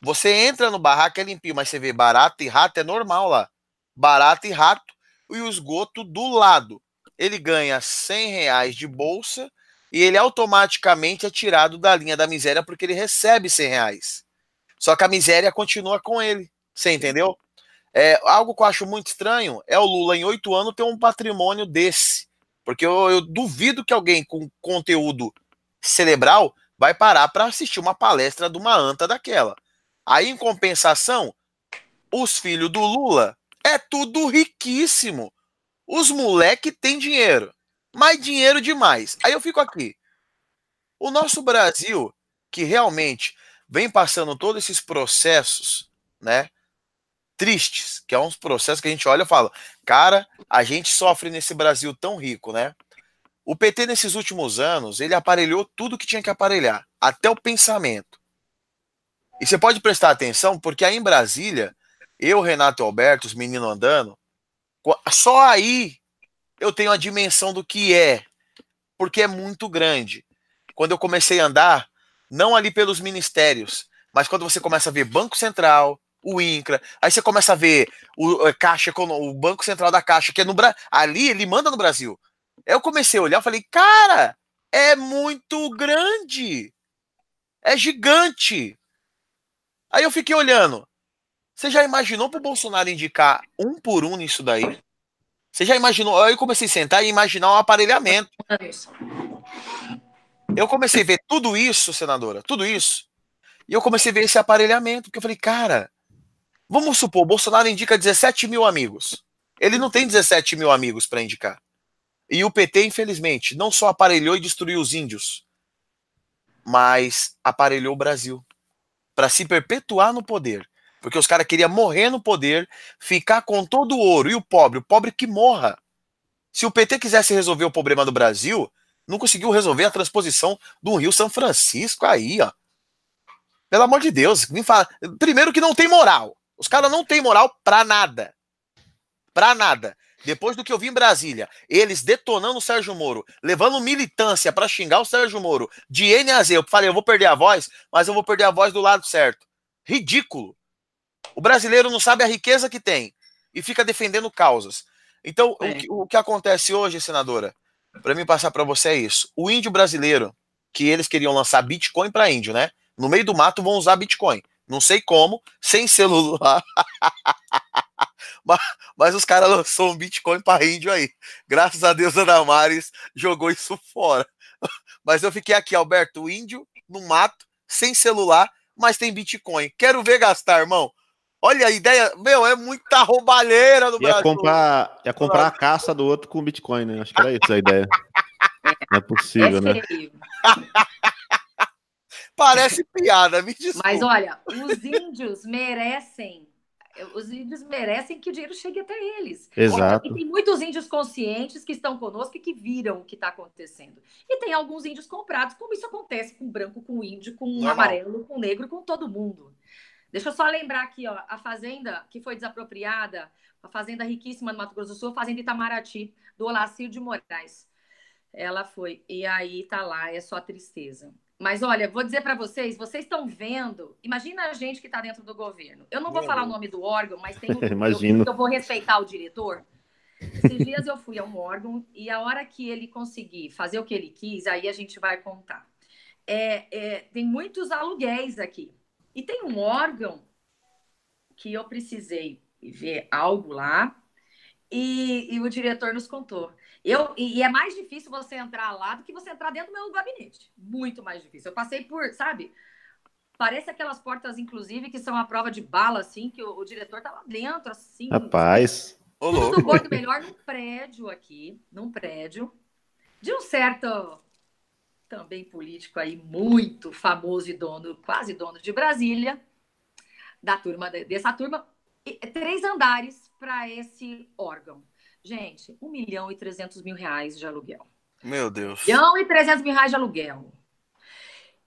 Você entra no barraco, é limpinho, mas você vê barata e rato, é normal lá. Barata e rato e o esgoto do lado. Ele ganha R$ 100 de bolsa e ele automaticamente é tirado da linha da miséria porque ele recebe R$ 100. Só que a miséria continua com ele. Você entendeu? Algo que eu acho muito estranho é o Lula, em 8 anos, ter um patrimônio desse. Porque eu duvido que alguém com conteúdo cerebral vai parar para assistir uma palestra de uma anta daquela. Aí, em compensação, os filhos do Lula é tudo riquíssimo. Os moleque têm dinheiro. Mas dinheiro demais. Aí eu fico aqui. O nosso Brasil, que realmente vem passando todos esses processos, né, tristes, que é uns processos que a gente olha e fala, cara, a gente sofre nesse Brasil tão rico, né? O PT, nesses últimos anos, ele aparelhou tudo que tinha que aparelhar, até o pensamento. E você pode prestar atenção, porque aí em Brasília, eu, Renato e Alberto, os meninos andando, só aí eu tenho a dimensão do que é, porque é muito grande. Quando eu comecei a andar, não ali pelos ministérios, mas quando você começa a ver Banco Central, o INCRA, aí você começa a ver Caixa, o Banco Central da Caixa, que é ali ele manda no Brasil. Eu comecei a olhar e falei, cara, é muito grande, é gigante. Aí eu fiquei olhando. Você já imaginou pro Bolsonaro indicar um por um nisso daí? Você já imaginou? Aí eu comecei a sentar e imaginar um aparelhamento. Eu comecei a ver tudo isso, senadora, tudo isso. E eu comecei a ver esse aparelhamento, porque eu falei, cara, vamos supor, o Bolsonaro indica 17 mil amigos. Ele não tem 17 mil amigos para indicar. E o PT, infelizmente, não só aparelhou e destruiu os índios, mas aparelhou o Brasil para se perpetuar no poder. Porque os caras queriam morrer no poder, ficar com todo o ouro. E o pobre que morra. Se o PT quisesse resolver o problema do Brasil, não conseguiu resolver a transposição do Rio São Francisco aí, ó. Pelo amor de Deus, me fala. Primeiro que não tem moral. Os caras não têm moral pra nada. Pra nada. Depois do que eu vi em Brasília, eles detonando o Sérgio Moro, levando militância pra xingar o Sérgio Moro, de N a Z, eu falei, eu vou perder a voz, mas eu vou perder a voz do lado certo. Ridículo. O brasileiro não sabe a riqueza que tem e fica defendendo causas. Então, o que acontece hoje, senadora, para mim passar para você é isso. O índio brasileiro, que eles queriam lançar Bitcoin para índio, né? No meio do mato vão usar Bitcoin. Não sei como, sem celular. Mas os caras lançou um Bitcoin para índio aí. Graças a Deus, a Damares jogou isso fora. Mas eu fiquei aqui, Alberto, o índio no mato, sem celular, mas tem Bitcoin. Quero ver gastar, irmão. Olha a ideia, meu, é muita roubalheira no Brasil. Ia comprar a caça do outro com Bitcoin, né? Acho que era isso a ideia. Não é possível, né? Parece piada, me desculpa. Mas olha, os índios merecem que o dinheiro chegue até eles. Exato. E tem muitos índios conscientes que estão conosco e que viram o que está acontecendo. E tem alguns índios comprados, como isso acontece com branco, com índio, com amarelo, com negro, com todo mundo. Deixa eu só lembrar aqui, ó, a fazenda que foi desapropriada, a fazenda riquíssima no Mato Grosso do Sul, a fazenda Itamaraty, do Olacir de Moraes. Ela foi. E aí tá lá, é só tristeza. Mas olha, vou dizer para vocês estão vendo, imagina a gente que está dentro do governo. Eu não vou falar o nome do órgão, mas tem Imagino. Eu vou respeitar o diretor. Esses dias eu fui a um órgão e a hora que ele conseguir fazer o que ele quis, aí a gente vai contar. Tem muitos aluguéis aqui. E tem um órgão que eu precisei ver algo lá e o diretor nos contou. E é mais difícil você entrar lá do que você entrar dentro do meu gabinete. Muito mais difícil. Eu passei por, sabe? Parece aquelas portas, inclusive, que são a prova de bala, assim, que o diretor tá lá dentro, assim. Rapaz. Tudo bom e melhor num prédio aqui, num prédio, de um certo, também político aí, muito famoso e dono, quase dono de Brasília, dessa turma, 3 andares para esse órgão. Gente, R$1.300.000 de aluguel. Meu Deus. R$1.300.000 de aluguel.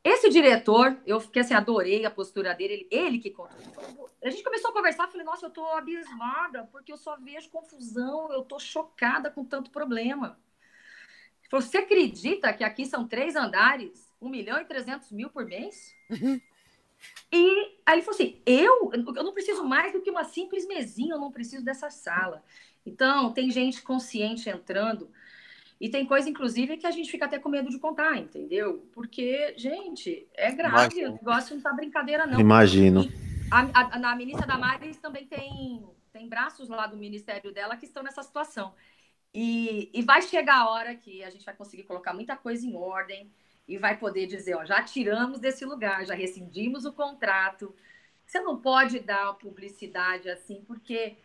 Esse diretor, eu fiquei assim, adorei a postura dele, ele que contou. A gente começou a conversar, falei, nossa, eu tô abismada, porque eu só vejo confusão, eu tô chocada com tanto problema. Ele falou, você acredita que aqui são 3 andares, R$1.300.000 por mês? Uhum. E aí ele falou assim, eu não preciso mais do que uma simples mesinha, eu não preciso dessa sala. Então, tem gente consciente entrando e tem coisa, inclusive, que a gente fica até com medo de contar, entendeu? Porque, gente, é grave, o negócio não tá brincadeira, não. Imagino. A ministra Damares também tem braços lá do ministério dela que estão nessa situação. E vai chegar a hora que a gente vai conseguir colocar muita coisa em ordem e vai poder dizer, ó, já tiramos desse lugar, já rescindimos o contrato. Você não pode dar publicidade assim, porque...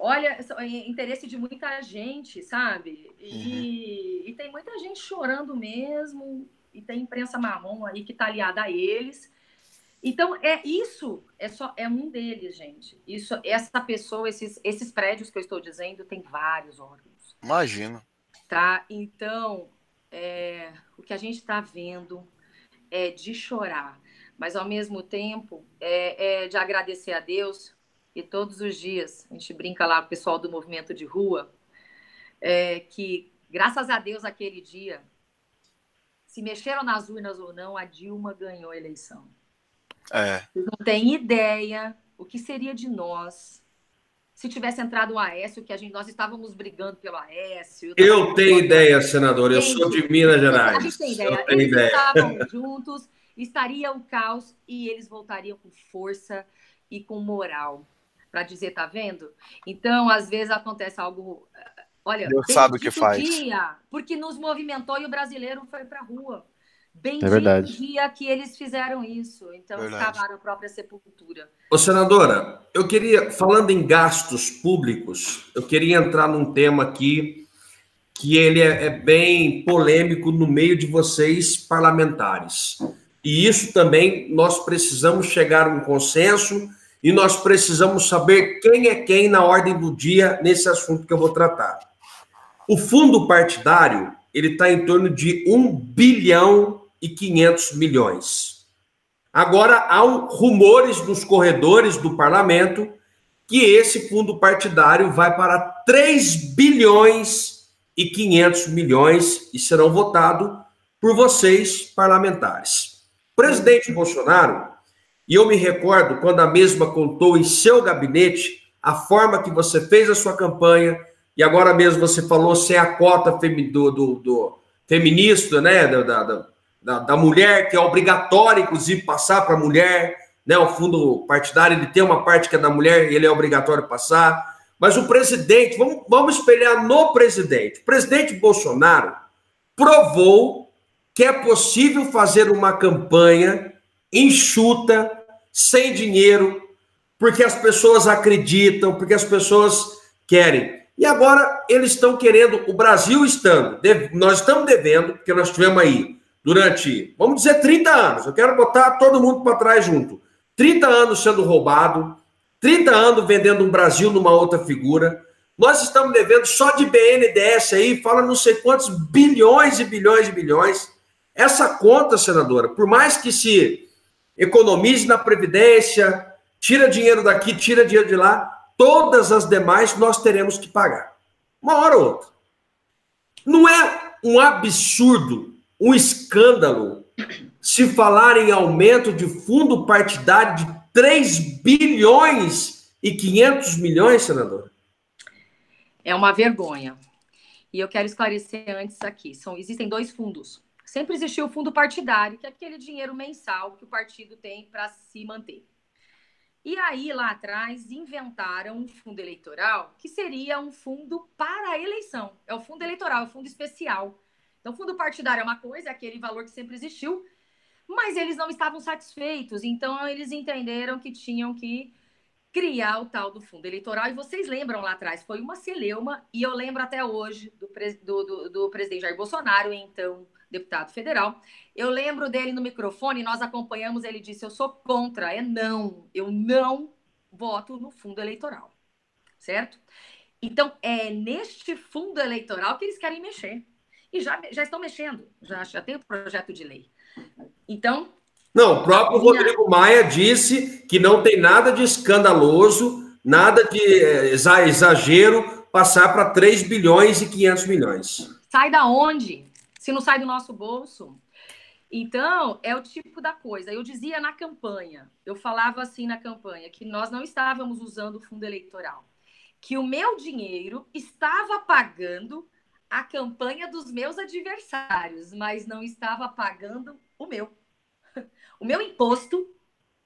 Olha, é interesse de muita gente, sabe? E tem muita gente chorando mesmo, e tem imprensa marrom aí que está aliada a eles. Então, é um deles, gente. Essa pessoa, esses prédios que eu estou dizendo, tem vários órgãos. Imagino. Tá? Então, o que a gente está vendo é de chorar, mas ao mesmo tempo é de agradecer a Deus. E todos os dias, a gente brinca lá com o pessoal do movimento de rua, que, graças a Deus, aquele dia, se mexeram nas urnas ou não, a Dilma ganhou a eleição. Vocês não têm ideia o que seria de nós se tivesse entrado o Aécio, nós estávamos brigando pelo Aécio. Eu tenho ideia, senador, eu sou de Minas Gerais. A gente tem ideia. Eles estavam juntos, estaria o caos e eles voltariam com força e com moral. Para dizer, tá vendo? Então, às vezes acontece algo... Olha, Deus sabe o que faz. Dia, porque nos movimentou e o brasileiro foi para a rua. Bendito verdade. dia que eles fizeram isso. Então, eles cavaram a própria sepultura. Ô, senadora, eu queria, falando em gastos públicos, eu queria entrar num tema aqui que ele é bem polêmico no meio de vocês, parlamentares. E isso também, nós precisamos chegar a um consenso e nós precisamos saber quem é quem na ordem do dia nesse assunto que eu vou tratar. O fundo partidário, ele está em torno de 1,5 bilhão. Agora, há rumores nos corredores do parlamento que esse fundo partidário vai para 3,5 bilhões e serão votados por vocês, parlamentares. O presidente Bolsonaro, e eu me recordo quando a mesma contou em seu gabinete a forma que você fez a sua campanha, e agora mesmo você falou sem a cota do feminista, né, da mulher, que é obrigatório, inclusive, passar para a mulher, né, o fundo partidário, ele tem uma parte que é da mulher e ele é obrigatório passar, mas o presidente, vamos espelhar no presidente. O presidente Bolsonaro provou que é possível fazer uma campanha enxuta, sem dinheiro, porque as pessoas acreditam, porque as pessoas querem. E agora eles estão querendo, o Brasil nós estamos devendo, porque nós tivemos aí, durante, vamos dizer, 30 anos, eu quero botar todo mundo para trás junto, 30 anos sendo roubado, 30 anos vendendo um Brasil numa outra figura, nós estamos devendo só de BNDES aí, fala não sei quantos bilhões e bilhões e bilhões. Essa conta, senadora, por mais que se economize na Previdência, tira dinheiro daqui, tira dinheiro de lá, todas as demais nós teremos que pagar. Uma hora ou outra. Não é um absurdo, um escândalo, se falar em aumento de fundo partidário de 3 bilhões e 500 milhões, senador? É uma vergonha. E eu quero esclarecer antes aqui. Existem 2 fundos. Sempre existiu o fundo partidário, que é aquele dinheiro mensal que o partido tem para se manter. E aí, lá atrás, inventaram um fundo eleitoral, que seria um fundo para a eleição. É o fundo eleitoral, é o fundo especial. Então, o fundo partidário é uma coisa, é aquele valor que sempre existiu, mas eles não estavam satisfeitos. Então, eles entenderam que tinham que criar o tal do fundo eleitoral. E vocês lembram lá atrás, foi uma celeuma, e eu lembro até hoje do presidente Jair Bolsonaro, então deputado federal. Eu lembro dele no microfone, nós acompanhamos, ele disse, eu sou contra, eu não voto no fundo eleitoral, certo? Então, é neste fundo eleitoral que eles querem mexer. E já estão mexendo, já tem o projeto de lei. Então... Não, o próprio Rodrigo Maia disse que não tem nada de escandaloso, nada de exagero passar para 3 bilhões e 500 milhões. Sai da onde? Se não sai do nosso bolso. Então, é o tipo da coisa. Eu dizia na campanha, eu falava assim na campanha, que nós não estávamos usando o fundo eleitoral. Que o meu dinheiro estava pagando a campanha dos meus adversários, mas não estava pagando o meu. O meu imposto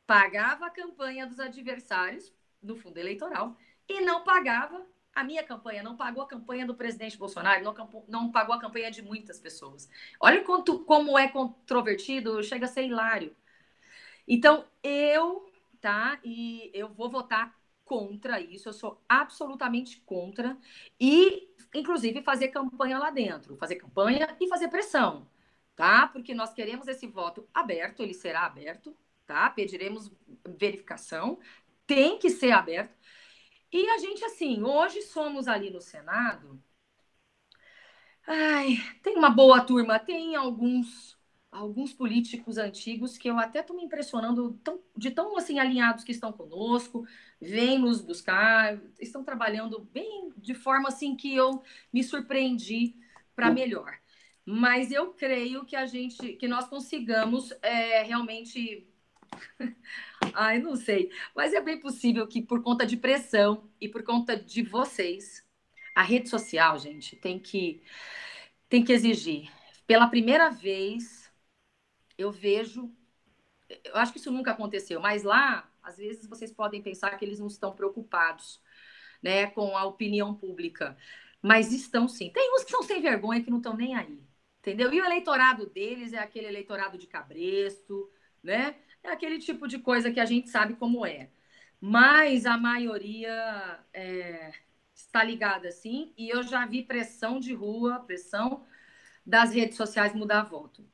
pagava a campanha dos adversários do fundo eleitoral e não pagava a minha campanha, não pagou a campanha do presidente Bolsonaro, não pagou a campanha de muitas pessoas. Olha como é controvertido, chega a ser hilário. Então, eu vou votar contra isso, eu sou absolutamente contra, e, inclusive, fazer campanha lá dentro, fazer campanha e fazer pressão, tá? Porque nós queremos esse voto aberto, ele será aberto, tá? Pediremos verificação, tem que ser aberto. E a gente, assim, hoje somos ali no Senado. Tem uma boa turma, tem alguns políticos antigos que eu até estou me impressionando de tão assim alinhados que estão conosco, vêm nos buscar, estão trabalhando bem de forma assim que eu me surpreendi para melhor. Mas eu creio que nós consigamos realmente... não sei. Mas é bem possível que por conta de pressão e por conta de vocês, a rede social, gente, tem que exigir. Pela primeira vez, eu acho que isso nunca aconteceu, mas lá, às vezes, vocês podem pensar que eles não estão preocupados, né, com a opinião pública. Mas estão sim. Tem uns que são sem vergonha, que não estão nem aí. Entendeu? E o eleitorado deles é aquele eleitorado de cabresto, né? É aquele tipo de coisa que a gente sabe como é. Mas a maioria está ligada, sim. E eu já vi pressão de rua, pressão das redes sociais mudar voto.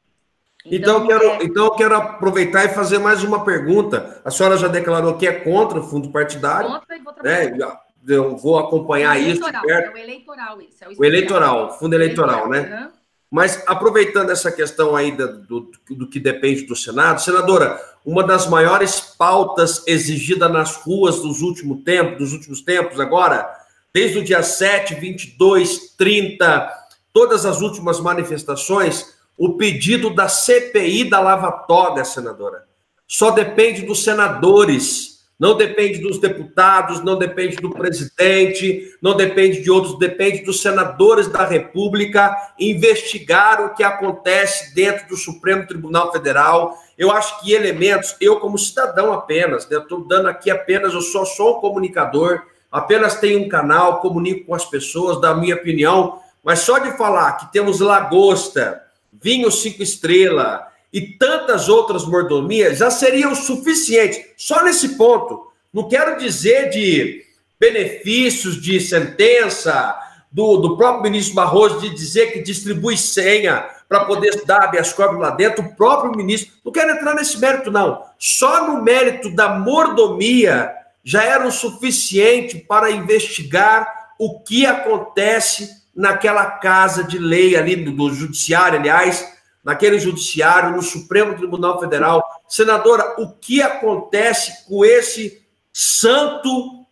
Então eu quero aproveitar e fazer mais uma pergunta. A senhora já declarou que é contra o fundo partidário. Contra e vou trabalhar. Eu vou acompanhar isso. É o eleitoral, esse. O eleitoral, fundo eleitoral, né? Uhum. Mas, aproveitando essa questão aí do que depende do Senado, senadora, uma das maiores pautas exigidas nas ruas dos últimos tempos agora, desde o dia 7, 22, 30, todas as últimas manifestações, o pedido da CPI da Lava Toga, senadora. Só depende dos senadores, não depende dos deputados, não depende do presidente, não depende de outros, depende dos senadores da República investigar o que acontece dentro do Supremo Tribunal Federal. Eu acho que elementos, eu como cidadão apenas, né, eu estou dando aqui apenas, eu só sou um comunicador, apenas tenho um canal, comunico com as pessoas, da minha opinião, mas só de falar que temos lagosta, vinho 5 estrelas, e tantas outras mordomias já seria o suficiente. Só nesse ponto. Não quero dizer de benefícios de sentença do próprio ministro Barroso de dizer que distribui senha para poder dar habeas corpus lá dentro, o próprio ministro. Não quero entrar nesse mérito, não. Só no mérito da mordomia já era o suficiente para investigar o que acontece naquela casa de lei ali, do judiciário, aliás, naquele judiciário, no Supremo Tribunal Federal. Senadora, o que acontece com esse santo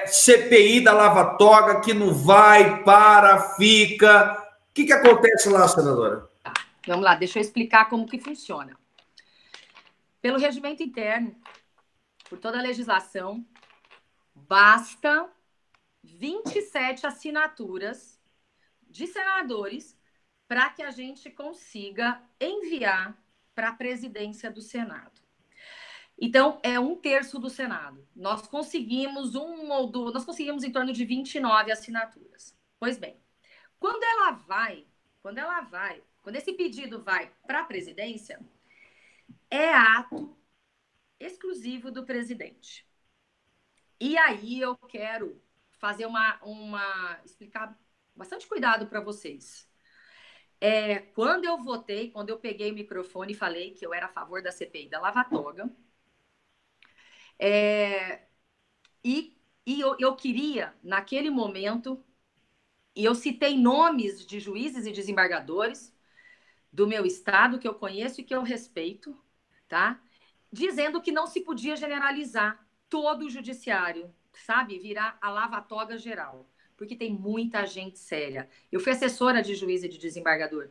CPI da Lava Toga que não vai, fica. O que acontece lá, senadora? Vamos lá, deixa eu explicar como que funciona. Pelo regimento interno, por toda a legislação, basta 27 assinaturas de senadores para que a gente consiga enviar para a presidência do Senado. Então, é 1/3 do Senado. Nós conseguimos nós conseguimos em torno de 29 assinaturas. Pois bem, quando esse pedido vai para a presidência, é ato exclusivo do presidente. E aí eu quero fazer explicar bastante cuidado para vocês. Quando eu peguei o microfone e falei que eu era a favor da CPI da Lava Toga, eu queria, naquele momento, e eu citei nomes de juízes e desembargadores do meu estado, que eu conheço e que eu respeito, tá? Dizendo que não se podia generalizar todo o judiciário, sabe? Virar a lava-toga geral, porque tem muita gente séria. Eu fui assessora de juiz e de desembargador.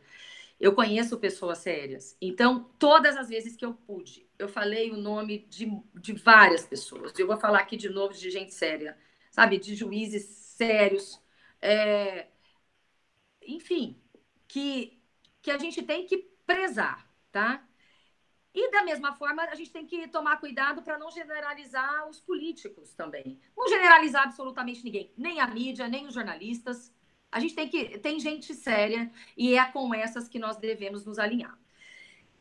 Eu conheço pessoas sérias. Então, todas as vezes que eu pude, eu falei o nome de várias pessoas. Eu vou falar aqui de novo de gente séria, sabe? De juízes sérios. Enfim, que a gente tem que prezar, tá? E, da mesma forma, a gente tem que tomar cuidado para não generalizar os políticos também. Não generalizar absolutamente ninguém, nem a mídia, nem os jornalistas. A gente tem gente séria e é com essas que nós devemos nos alinhar.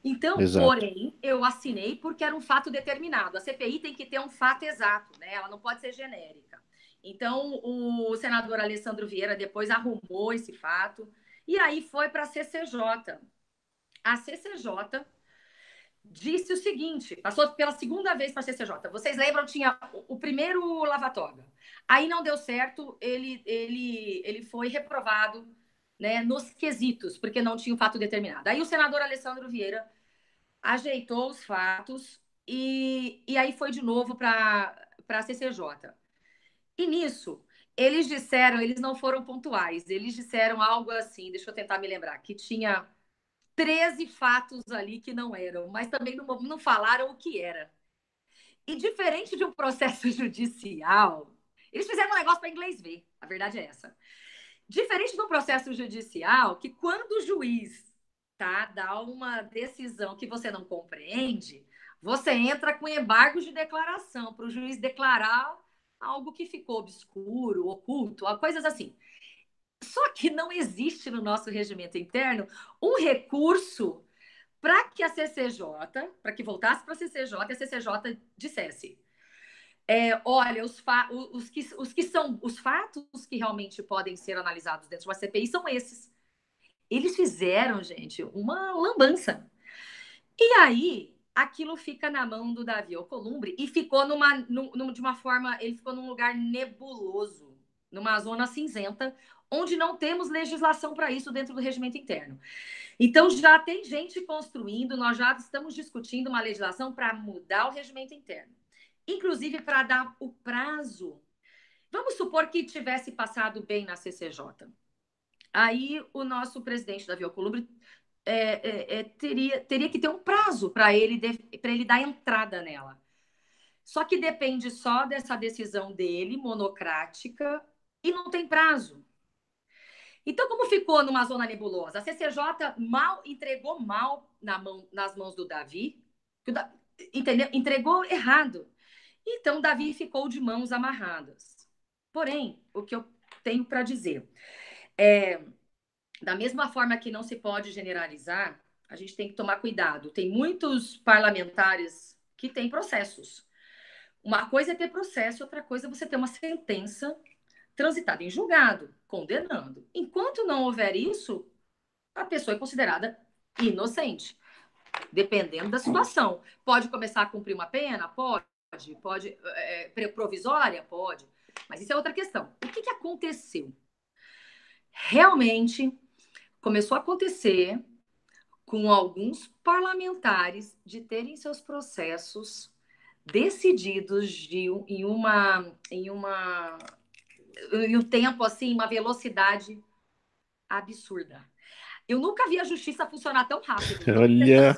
Então, Exato. Porém, eu assinei porque era um fato determinado. A CPI tem que ter um fato exato, né? Ela não pode ser genérica. Então, o senador Alessandro Vieira depois arrumou esse fato e aí foi para a CCJ. A CCJ disse o seguinte, passou pela segunda vez para a CCJ. Vocês lembram, tinha o primeiro lava-toga. Aí não deu certo, ele foi reprovado, né, nos quesitos, porque não tinha um fato determinado. Aí o senador Alessandro Vieira ajeitou os fatos e aí foi de novo para a CCJ. E nisso, eles não foram pontuais, eles disseram algo assim, deixa eu tentar me lembrar, que tinha 13 fatos ali que não eram, mas também não falaram o que era. E diferente de um processo judicial, eles fizeram um negócio para inglês ver, a verdade é essa. Diferente de um processo judicial, que quando o juiz dá uma decisão que você não compreende, você entra com embargo de declaração para o juiz declarar algo que ficou obscuro, oculto, coisas assim. Só que não existe no nosso regimento interno um recurso para que a CCJ, para que voltasse para a CCJ e a CCJ dissesse: olha, os fatos que realmente podem ser analisados dentro de uma CPI são esses. Eles fizeram, gente, uma lambança. E aí, aquilo fica na mão do Davi Alcolumbre e ficou de uma forma, ele ficou num lugar nebuloso, numa zona cinzenta, onde não temos legislação para isso dentro do regimento interno. Então, já tem gente construindo, nós já estamos discutindo uma legislação para mudar o regimento interno. Inclusive, para dar o prazo. Vamos supor que tivesse passado bem na CCJ. Aí, o nosso presidente, Davi Alcolumbre, teria que ter um prazo para ele dar entrada nela. Só que depende só dessa decisão dele, monocrática, e não tem prazo. Então, como ficou numa zona nebulosa? A CCJ entregou mal nas mãos do Davi, entendeu? Entregou errado. Então, Davi ficou de mãos amarradas. Porém, o que eu tenho para dizer da mesma forma que não se pode generalizar, a gente tem que tomar cuidado. Tem muitos parlamentares que têm processos. Uma coisa é ter processo, outra coisa é você ter uma sentença transitada em julgado, condenando. Enquanto não houver isso, a pessoa é considerada inocente, dependendo da situação. Pode começar a cumprir uma pena? Pode. Provisória? Pode. Mas isso é outra questão. O que aconteceu? Realmente começou a acontecer com alguns parlamentares de terem seus processos decididos em um tempo assim, uma velocidade absurda. Eu nunca vi a justiça funcionar tão rápido. Olha,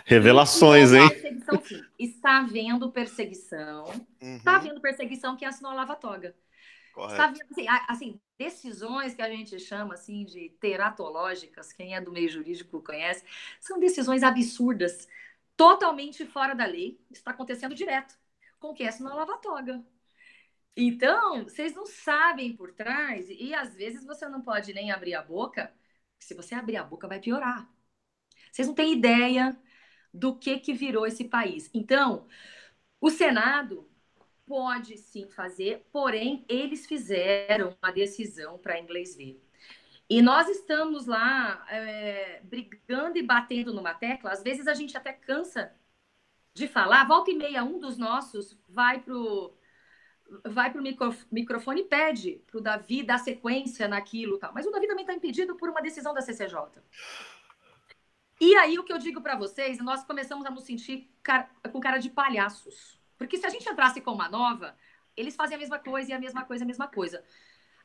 revelações, hein? Perseguição, sim. Está havendo perseguição. Está havendo perseguição quem assinou a lava-toga. Está havendo, assim, decisões que a gente chama assim, de teratológicas, quem é do meio jurídico conhece, são decisões absurdas, totalmente fora da lei. Isso está acontecendo direto com quem assinou a lava-toga. Então, vocês não sabem por trás, e às vezes você não pode nem abrir a boca. Se você abrir a boca, vai piorar. Vocês não têm ideia do que virou esse país. Então, o Senado pode sim fazer, porém, eles fizeram uma decisão para inglês ver. E nós estamos lá brigando e batendo numa tecla. Às vezes a gente até cansa de falar. Volta e meia, um dos nossos vai pro microfone e pede para o Davi dar sequência naquilo. Tal. Mas o Davi também está impedido por uma decisão da CCJ. E aí o que eu digo para vocês, nós começamos a nos sentir com cara de palhaços. Porque se a gente entrasse com uma nova, eles fazem a mesma coisa, e a mesma coisa, a mesma coisa.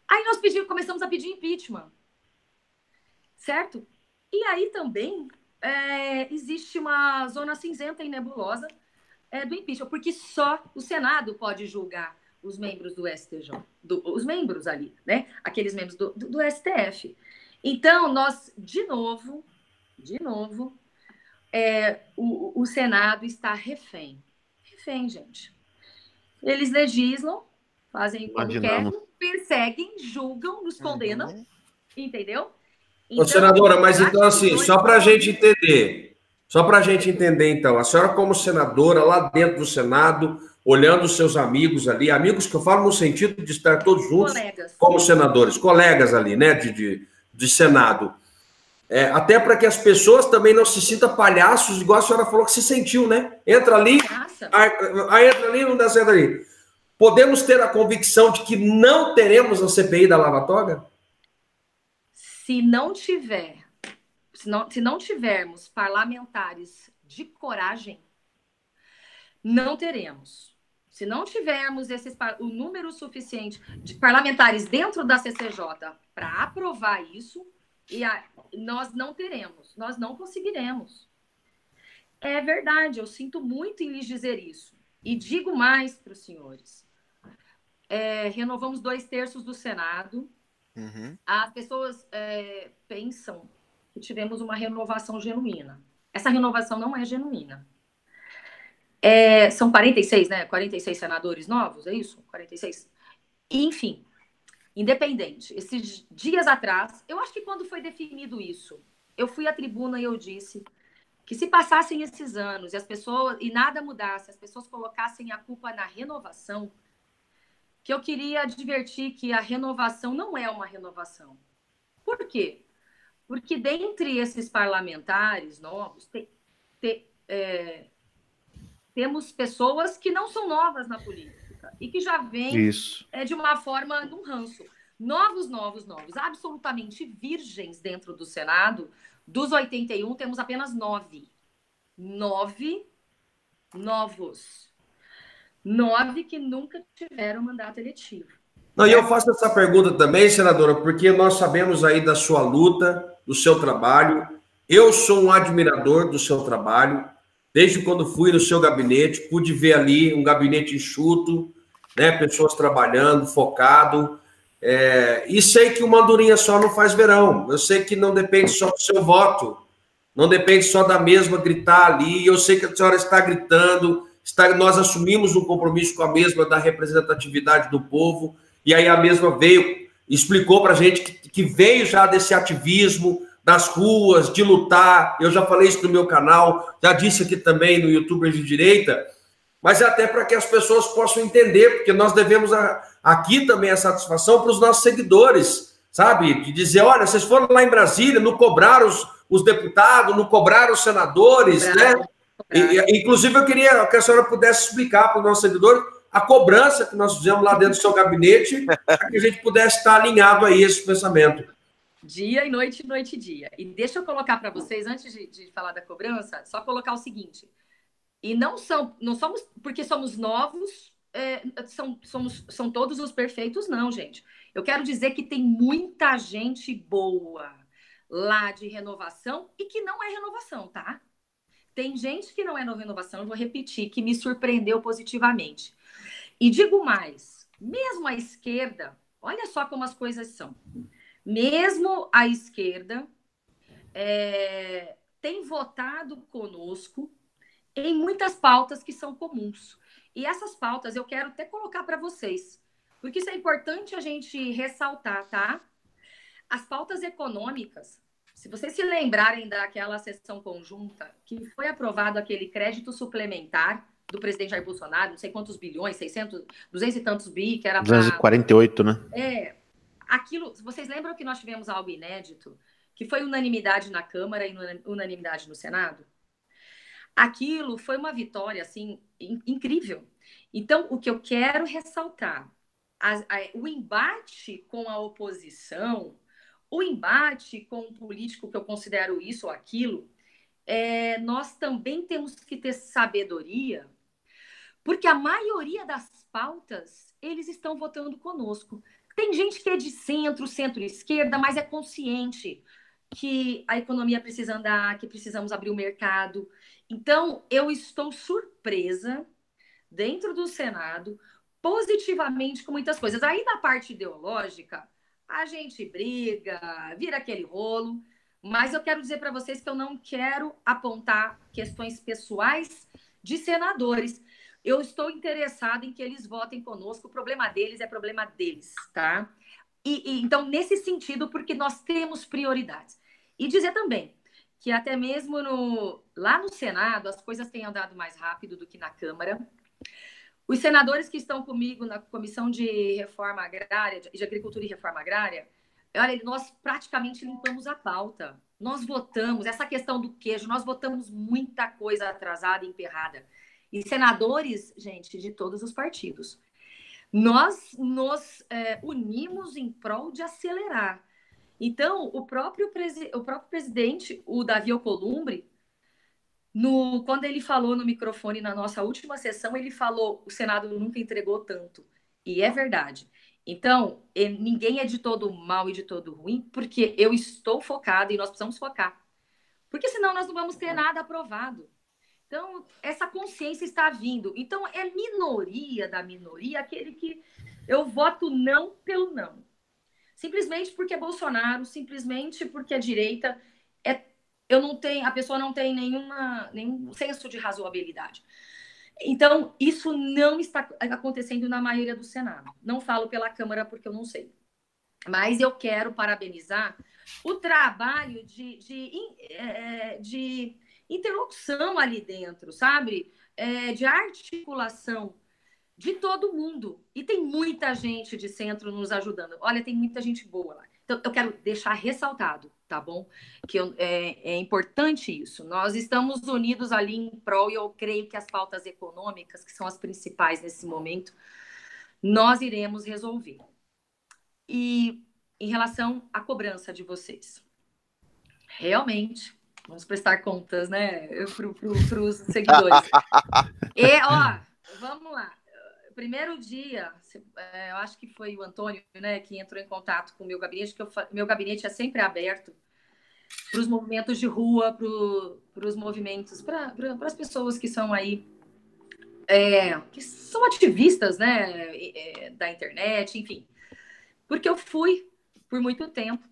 Aí nós começamos a pedir impeachment. Certo? E aí também existe uma zona cinzenta e nebulosa do impeachment, porque só o Senado pode julgar os membros do STJ, os membros ali, né? Aqueles membros do STF. Então, nós, de novo, o Senado está refém. Refém, gente. Eles legislam, fazem como querem, perseguem, julgam, nos condenam, entendeu? Então, senadora, mas então assim, só para a gente entender, então, a senhora como senadora, lá dentro do Senado, olhando os seus amigos ali, amigos que eu falo no sentido de estar todos juntos como senadores, colegas ali, né, de Senado, até para que as pessoas também não se sintam palhaços, igual a senhora falou que se sentiu, né? Entra ali, aí entra ali, não dá certo ali. Podemos ter a convicção de que não teremos a CPI da Lava Toga? Se não tivermos parlamentares de coragem, não teremos. Se não tivermos o número suficiente de parlamentares dentro da CCJ para aprovar isso, nós não teremos, nós não conseguiremos. É verdade, eu sinto muito em lhes dizer isso. E digo mais para os senhores. Renovamos 2/3 do Senado. As pessoas pensam que tivemos uma renovação genuína. Essa renovação não é genuína. São 46, né? 46 senadores novos, é isso? 46. Enfim, independente. Esses dias atrás, eu acho que quando foi definido isso, eu fui à tribuna e eu disse que se passassem esses anos e nada mudasse, as pessoas colocassem a culpa na renovação, que eu queria advertir que a renovação não é uma renovação. Por quê? Porque dentre esses parlamentares novos, temos pessoas que não são novas na política e que já vêm de uma forma, num ranço. Novos, absolutamente virgens dentro do Senado. Dos 81, temos apenas 9. 9 novos. 9 que nunca tiveram mandato eletivo. Não, e eu faço essa pergunta também, senadora, porque nós sabemos aí da sua luta, do seu trabalho. Eu sou um admirador do seu trabalho. Desde quando fui no seu gabinete, pude ver ali um gabinete enxuto, né, pessoas trabalhando, focado. E sei que uma andorinha só não faz verão. Eu sei que não depende só do seu voto. Não depende só da mesma gritar ali. Eu sei que a senhora está gritando. Nós assumimos um compromisso com a mesma da representatividade do povo, e aí a mesma explicou para a gente que veio já desse ativismo das ruas, de lutar. Eu já falei isso no meu canal, já disse aqui também no YouTubers de Direita, mas até para que as pessoas possam entender, porque nós devemos aqui também a satisfação para os nossos seguidores, sabe? De dizer, olha, vocês foram lá em Brasília, não cobraram os deputados, não cobraram os senadores, né? Inclusive, eu queria que a senhora pudesse explicar para o nosso seguidor a cobrança que nós fizemos lá dentro do seu gabinete, para que a gente pudesse estar alinhado aí a esse pensamento. Dia e noite, noite e dia. E deixa eu colocar para vocês, antes de falar da cobrança, só colocar o seguinte. E não somos porque somos novos, são todos os perfeitos, não, gente. Eu quero dizer que tem muita gente boa lá de renovação e que não é renovação, tá? Tem gente que não é renovação, eu vou repetir, que me surpreendeu positivamente. E digo mais, mesmo a esquerda, olha só como as coisas são. Mesmo a esquerda tem votado conosco em muitas pautas que são comuns. E essas pautas eu quero até colocar para vocês, porque isso é importante a gente ressaltar, tá? As pautas econômicas, se vocês se lembrarem daquela sessão conjunta que foi aprovado aquele crédito suplementar do presidente Jair Bolsonaro, não sei quantos bilhões, 600, 200 e tantos bi, que era para... 248, né? Aquilo, vocês lembram que nós tivemos algo inédito, que foi unanimidade na Câmara e unanimidade no Senado? Aquilo foi uma vitória, assim, incrível. Então, o que eu quero ressaltar, o embate com a oposição, o embate com um político que eu considero isso ou aquilo, nós também temos que ter sabedoria, porque a maioria das pautas, eles estão votando conosco. Tem gente que é de centro, centro-esquerda, mas é consciente que a economia precisa andar, que precisamos abrir o mercado. Então, eu estou surpresa dentro do Senado, positivamente com muitas coisas. Aí, na parte ideológica, a gente briga, vira aquele rolo, mas eu quero dizer para vocês que eu não quero apontar questões pessoais de senadores. Eu estou interessada em que eles votem conosco. O problema deles é problema deles, tá? Então, nesse sentido, porque nós temos prioridades. E dizer também que até mesmo lá no Senado as coisas têm andado mais rápido do que na Câmara. Os senadores que estão comigo na Comissão de Reforma Agrária, de Agricultura e Reforma Agrária, olha, nós praticamente limpamos a pauta. Nós votamos, essa questão do queijo, nós votamos muita coisa atrasada e emperrada. E senadores, gente, de todos os partidos. Nós nos unimos em prol de acelerar. Então, o próprio presidente, o Davi Alcolumbre, quando ele falou no microfone na nossa última sessão, ele falou: o Senado nunca entregou tanto. E é verdade. Então, ninguém é de todo mal e de todo ruim, porque eu estou focada e nós precisamos focar. Porque senão nós não vamos ter nada aprovado. Então, essa consciência está vindo. Então, é minoria da minoria aquele que eu voto não pelo não. Simplesmente porque é Bolsonaro, simplesmente porque é direita, a pessoa não tem nenhum senso de razoabilidade. Então, isso não está acontecendo na maioria do Senado. Não falo pela Câmara porque eu não sei. Mas eu quero parabenizar o trabalho de interlocução ali dentro, sabe? De articulação de todo mundo. E tem muita gente de centro nos ajudando. Olha, tem muita gente boa lá. Então, eu quero deixar ressaltado, tá bom? Que é importante isso. Nós estamos unidos ali em prol, e eu creio que as pautas econômicas, que são as principais nesse momento, nós iremos resolver. E em relação à cobrança de vocês, realmente, vamos prestar contas, né, para os seguidores. Vamos lá. Primeiro dia, eu acho que foi o Antônio, né, que entrou em contato com o meu gabinete, que meu gabinete é sempre aberto para os movimentos de rua, para os movimentos, para as pessoas que são aí, que são ativistas, né, da internet, enfim. Porque eu fui por muito tempo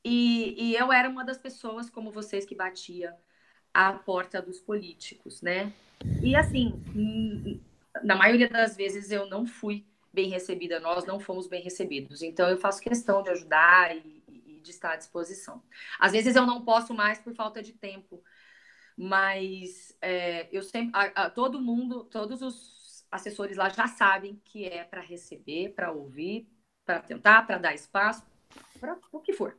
e eu era uma das pessoas, como vocês, que batia à porta dos políticos, né? E assim, na maioria das vezes eu não fui bem recebida, nós não fomos bem recebidos. Então eu faço questão de ajudar e de estar à disposição. Às vezes eu não posso mais por falta de tempo, mas eu sempre, todo mundo, todos os assessores lá já sabem que é para receber, para ouvir, para tentar, para dar espaço, para o que for.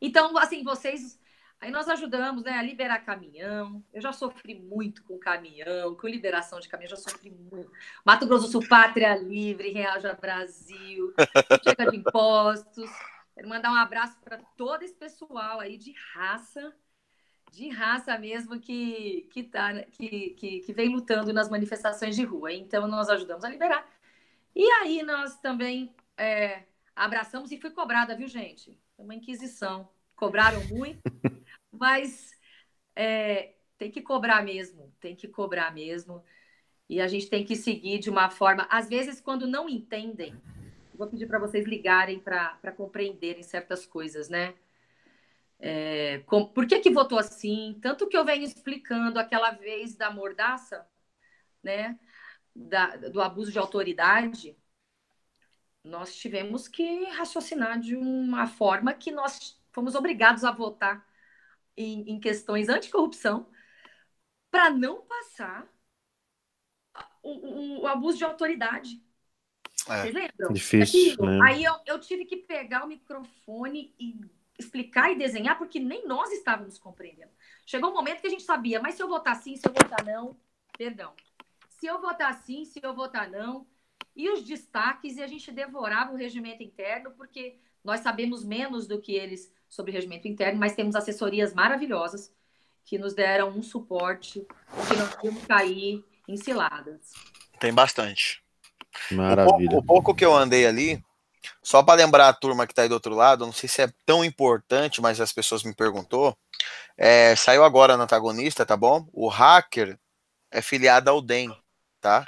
Então, assim, vocês... Aí nós ajudamos, né, a liberar caminhão. Eu já sofri muito com caminhão, com liberação de caminhão, já sofri muito. Mato Grosso do Sul, Pátria Livre, Reaja Brasil, Chega de Impostos. Quero mandar um abraço para todo esse pessoal aí de raça de raça mesmo que vem lutando nas manifestações de rua. Então, nós ajudamos a liberar. E aí, nós também abraçamos e fui cobrada, viu, gente? Foi uma inquisição. Cobraram muito, mas tem que cobrar mesmo, tem que cobrar mesmo. E a gente tem que seguir de uma forma... Às vezes, quando não entendem, vou pedir para vocês ligarem para compreenderem certas coisas, né? Por que votou assim? Tanto que eu venho explicando aquela vez da mordaça, né? Do abuso de autoridade, nós tivemos que raciocinar de uma forma que nós fomos obrigados a votar em questões anticorrupção para não passar o abuso de autoridade. Vocês lembram? Difícil, né? Aí eu tive que pegar o microfone e explicar e desenhar, porque nem nós estávamos compreendendo. Chegou um momento que a gente sabia, mas se eu votar sim, se eu votar não, perdão. Se eu votar sim, se eu votar não, e os destaques, e a gente devorava o regimento interno, porque nós sabemos menos do que eles sobre o regimento interno, mas temos assessorias maravilhosas que nos deram um suporte, que nós íamos cair em ciladas. Tem bastante. Maravilha. O pouco que eu andei ali, só para lembrar a turma que está aí do outro lado, não sei se é tão importante, mas as pessoas me perguntou, saiu agora no antagonista, tá bom? O hacker é filiado ao DEM, tá?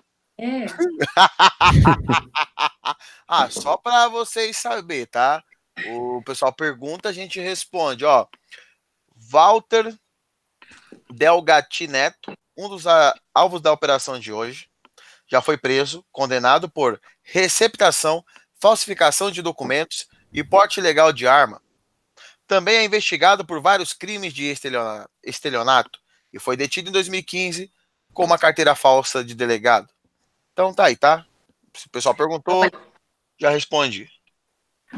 Só para vocês saberem, tá? O pessoal pergunta, a gente responde, ó. Walter Delgatti Neto, um dos alvos da operação de hoje, já foi preso, condenado por receptação, falsificação de documentos e porte ilegal de arma. Também é investigado por vários crimes de estelionato e foi detido em 2015 com uma carteira falsa de delegado. Então tá aí, tá? Se o pessoal perguntou, já respondi.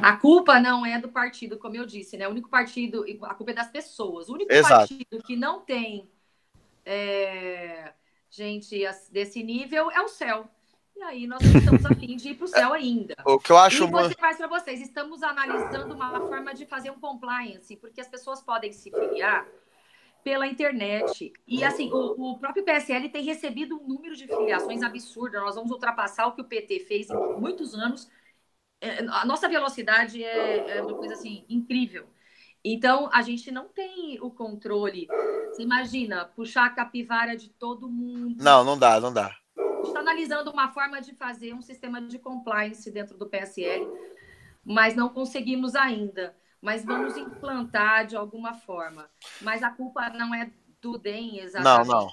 A culpa não é do partido, como eu disse, né? O único partido, a culpa é das pessoas. O único partido que não tem gente desse nível é o céu. E aí nós não estamos a fim de ir para o céu ainda. O que eu acho e vou dizer mais para vocês, estamos analisando uma forma de fazer um compliance, porque as pessoas podem se filiar pela internet. E assim, o próprio PSL tem recebido um número de filiações absurdo. Nós vamos ultrapassar o que o PT fez em muitos anos. A nossa velocidade é uma coisa assim incrível. Então, a gente não tem o controle. Você imagina, puxar a capivara de todo mundo. Não dá. A gente está analisando uma forma de fazer um sistema de compliance dentro do PSL, mas não conseguimos ainda. Mas vamos implantar de alguma forma. Mas a culpa não é do DEM, exatamente. Não.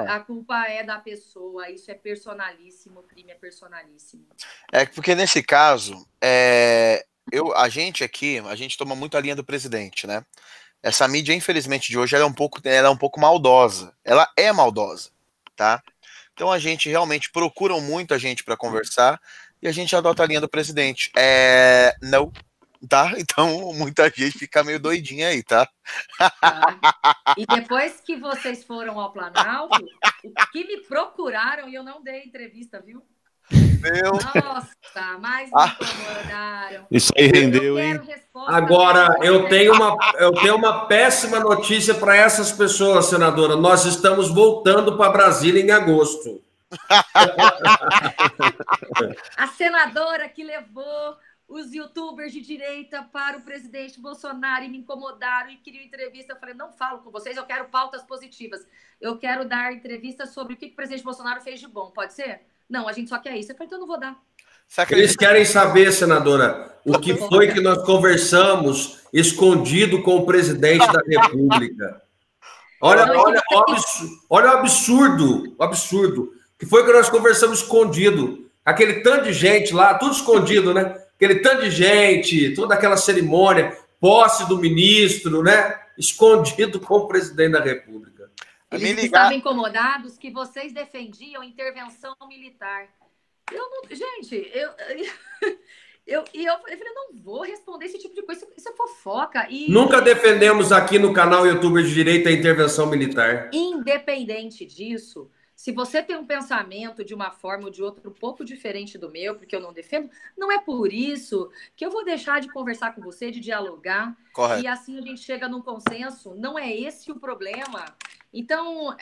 A culpa é da pessoa, isso é personalíssimo, o crime é personalíssimo. Porque nesse caso, a gente aqui, a gente toma muito a linha do presidente, né? Essa mídia, infelizmente, de hoje, ela é um pouco maldosa. Ela é maldosa, tá? Então a gente realmente procura muito a gente para conversar e a gente adota a linha do presidente. Não, tá? Então muita gente fica meio doidinha aí, tá? E depois que vocês foram ao Planalto, o que me procuraram e eu não dei entrevista, viu? Nossa, mas me incomodaram. Isso aí rendeu, hein? Agora, eu tenho uma péssima notícia para essas pessoas, senadora. Nós estamos voltando para Brasília em agosto. A senadora que levou os youtubers de direita para o presidente Bolsonaro e me incomodaram e queriam entrevista. Eu falei, não falo com vocês, eu quero pautas positivas. Eu quero dar entrevista sobre o que o presidente Bolsonaro fez de bom, pode ser? Não, a gente só quer isso. Eu falei, então não vou dar. Eles querem saber, senadora, o que foi que nós conversamos escondido com o presidente da República. Olha o absurdo, que foi que nós conversamos escondido. Aquele tanto de gente lá, tudo escondido, né? Aquele tanto de gente, toda aquela cerimônia, posse do ministro, né? Escondido com o presidente da República. Eles estavam incomodados que vocês defendiam intervenção militar. Eu falei, eu não vou responder esse tipo de coisa, isso é fofoca. Nunca defendemos aqui no canal YouTube de Direito a intervenção militar. Independente disso, Se você tem um pensamento de uma forma ou de outra um pouco diferente do meu, porque eu não defendo, não é por isso que eu vou deixar de conversar com você, de dialogar, Correto. e assim a gente chega num consenso. Não é esse o problema. Então,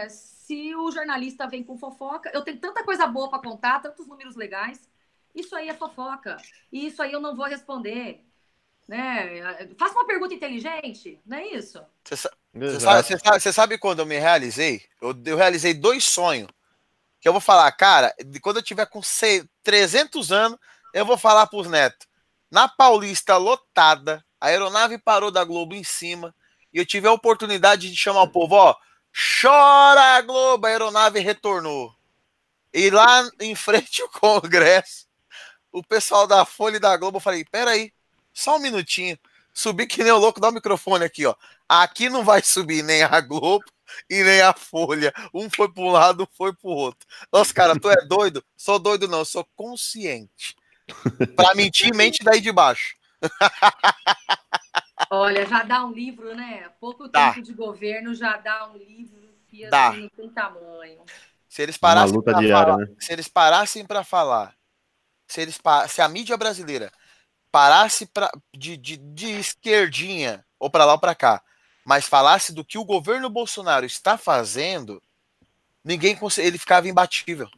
se o jornalista vem com fofoca, eu tenho tanta coisa boa para contar, tantos números legais, isso aí é fofoca. E isso aí eu não vou responder. Né? Faça uma pergunta inteligente, não é isso? Você sabe quando eu me realizei? Eu realizei 2 sonhos. Que eu vou falar, cara, quando eu tiver com 300 anos, eu vou falar pros netos. Na Paulista lotada, a aeronave parou da Globo em cima, e eu tive a oportunidade de chamar o povo, ó, chora Globo, a aeronave retornou. E lá em frente ao Congresso, o pessoal da Folha e da Globo, eu falei, peraí, só um minutinho. Subi que nem o louco, dá o microfone aqui, ó. Aqui não vai subir nem a Globo e nem a Folha. Um foi para um lado, foi para o outro. Nossa, cara, tu é doido? Sou doido não, sou consciente. Para mentir, mente daí de baixo. Olha, já dá um livro, né? Pouco tempo de governo já dá um livro que assim, tem tamanho. Se eles parassem uma luta diária, falar, né? se eles parassem para falar, se a mídia brasileira parasse de esquerdinha, ou para lá ou para cá, mas falasse do que o governo Bolsonaro está fazendo, ele ficava imbatível.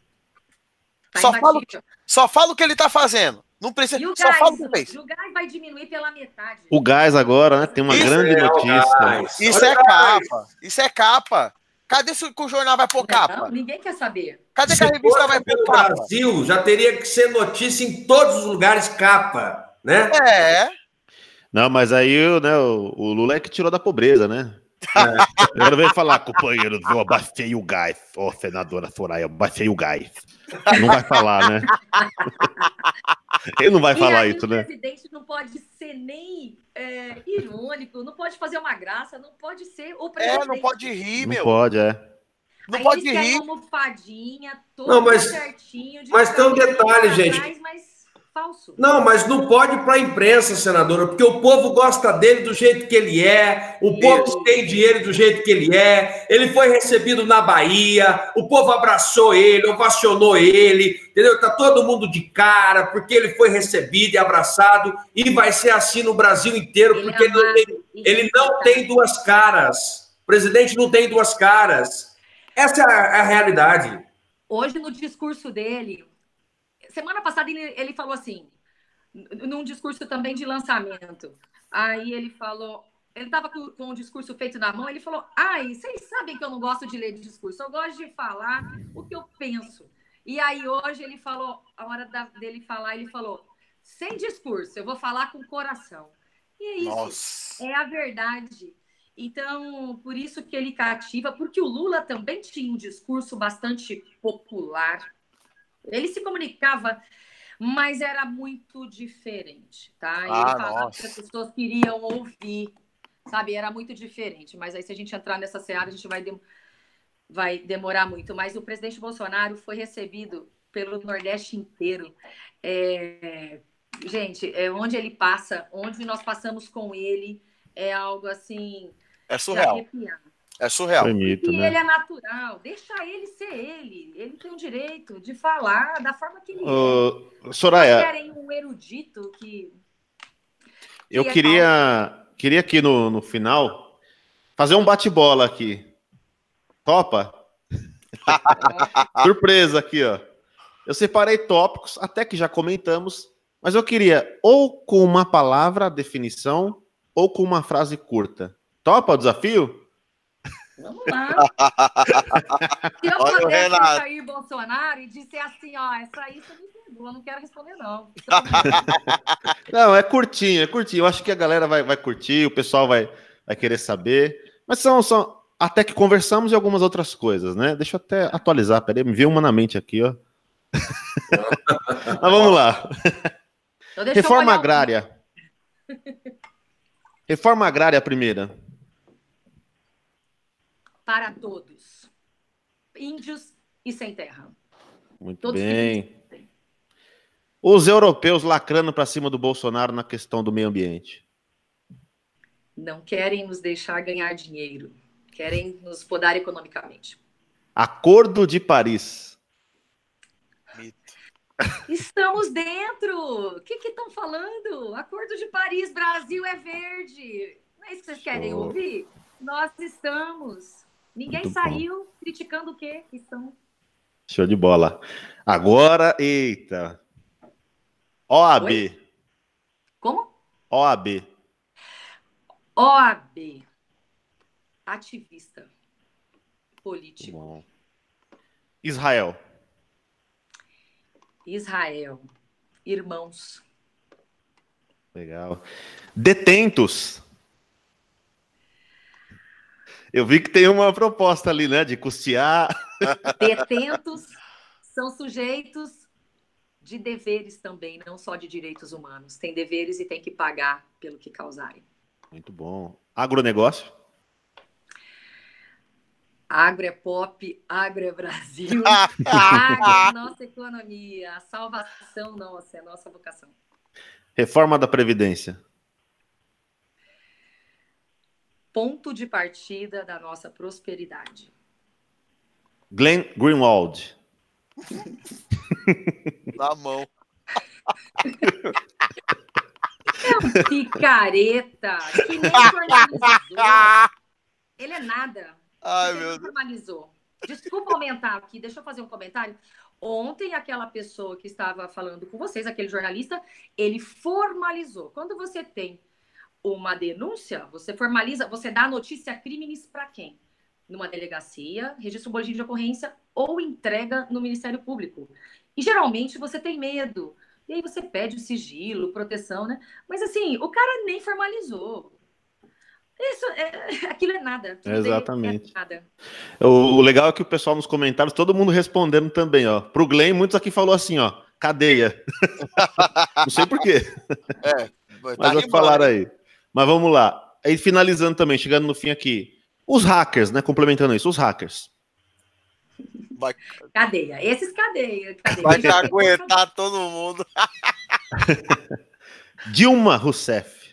Só fala o que ele está fazendo. Não precisa. E o só gás, fala o que fez. o gás vai diminuir pela metade. O gás agora, né? Tem uma grande notícia. Isso é capa. Isso é capa. Cadê que o jornal vai pôr capa? Não, ninguém quer saber. Cadê que a revista vai pôr capa? No Brasil já teria que ser notícia em todos os lugares capa, né? Não, mas aí, né, o Lula é que tirou da pobreza, né? Agora veio falar, companheiros, eu abaixei o gás. Ó, senadora Soraya, abaixei o gás. Não vai falar, né? Ele não vai falar isso, né? O presidente não pode ser nem irônico, não pode fazer uma graça, não pode ser o presidente. Não pode rir, meu. Não pode, Não pode rir. Eles querem uma almofadinha, todo certinho. Mas tem um detalhe, gente. Falso. Não, mas não pode para a imprensa, senadora, porque o povo gosta dele do jeito que ele é, o povo tem dinheiro do jeito que ele foi recebido na Bahia, o povo abraçou ele, ovacionou ele, entendeu? Tá todo mundo de cara, porque ele foi recebido e abraçado, e vai ser assim no Brasil inteiro, porque ele não tem duas caras. O presidente não tem duas caras. Essa é a realidade. Hoje, no discurso dele, semana passada ele falou assim, num discurso também de lançamento. Aí ele falou, ele estava com o discurso feito na mão, ele falou, vocês sabem que eu não gosto de ler discurso, eu gosto de falar o que eu penso. E aí hoje ele falou, a hora dele falar, ele falou, sem discurso, eu vou falar com o coração. E é isso, Nossa. É a verdade. Então, por isso que ele cativa, porque o Lula também tinha um discurso bastante popular. Ele se comunicava, mas era muito diferente, tá? Ele falava que as pessoas queriam ouvir, sabe? Era muito diferente. Mas aí, se a gente entrar nessa seara, a gente vai demorar muito. Mas o presidente Bolsonaro foi recebido pelo Nordeste inteiro. Gente, onde ele passa, onde nós passamos com ele, é algo assim... É surreal. É surreal. Bonito, e né? ele é natural. Deixa ele ser ele. Ele tem o direito de falar da forma que ele é. Soraya, Eles querem um erudito que eu queria aqui no final fazer um bate-bola aqui. Topa? Surpresa aqui, ó. Eu separei tópicos, até que já comentamos, mas eu queria ou com uma palavra, definição, ou com uma frase curta. Topa o desafio? Vamos lá. Se eu puder ser Jair Bolsonaro e disser assim, essa aí você me pegou, eu não quero responder, não. Não, é curtinho. Eu acho que a galera vai curtir, o pessoal vai querer saber. Mas são até que conversamos e algumas outras coisas, né? Deixa eu até atualizar, peraí, me veio uma na mente aqui, ó. Mas vamos lá. Então, Reforma agrária. Reforma agrária primeira. Para todos. Índios e sem terra. Muito todos bem. Os europeus lacrando para cima do Bolsonaro na questão do meio ambiente. Não querem nos deixar ganhar dinheiro. Querem nos podar economicamente. Acordo de Paris. Mito. Estamos dentro! O que estão falando? Acordo de Paris, Brasil é verde. Não é isso que vocês querem ouvir? Nós estamos. Ninguém Muito saiu criticando o quê? Estão. Show de bola. Agora, eita. OAB. Oi? Como? OAB. OAB. Ativista. Político. Bom. Israel. Israel. Irmãos. Legal. Detentos. Eu vi que tem uma proposta ali, né? De custear. Detentos são sujeitos de deveres também, não só de direitos humanos. Tem deveres e tem que pagar pelo que causarem. Muito bom. Agronegócio. Agro é pop, agro é Brasil. Agro é nossa economia. A salvação nossa, é a nossa vocação. Reforma da Previdência. Ponto de partida da nossa prosperidade. Glenn Greenwald. Na mão. É um picareta que nem formalizou. Ele é nada. Ai, Ele meu não Deus. formalizou. Desculpa aumentar aqui, deixa eu fazer um comentário. Ontem, aquela pessoa que estava falando com vocês, aquele jornalista, ele formalizou. Quando você tem uma denúncia, você formaliza, você dá a notícia crimes para quem? Numa delegacia, registra um boletim de ocorrência ou entrega no Ministério Público. E geralmente você tem medo. E aí você pede o sigilo, proteção, né? Mas assim, o cara nem formalizou. Aquilo é nada. Exatamente. É nada. O legal é que o pessoal nos comentários, todo mundo respondendo também, ó. Pro Glenn, muitos aqui falou assim, ó, cadeia. Não sei por quê. Mas vou falar aí. Mas vamos lá. Aí finalizando também, chegando no fim aqui. Os hackers, né? Complementando isso, os hackers. Vai, Cadeia. Esses cadeia. vai aguentar todo mundo. Dilma Rousseff.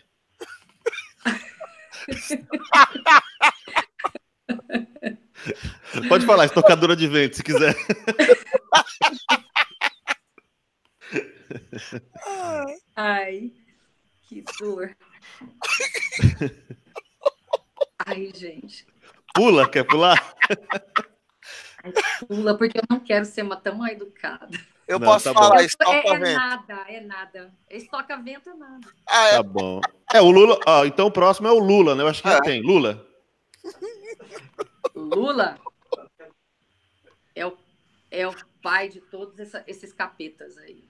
Pode falar, estocadora de vento, se quiser. Ai, que dor. Ai, gente. Pula, quer pular? Ai, pula, porque eu não quero ser uma tão mal educada. Eu Não, posso tá falar, bom. estoca-vento. É nada. Estoca-vento é nada. Tá bom. O Lula. Ó, então o próximo é o Lula, né? Eu acho que já tem. Lula. Lula é o pai de todos esses capetas aí.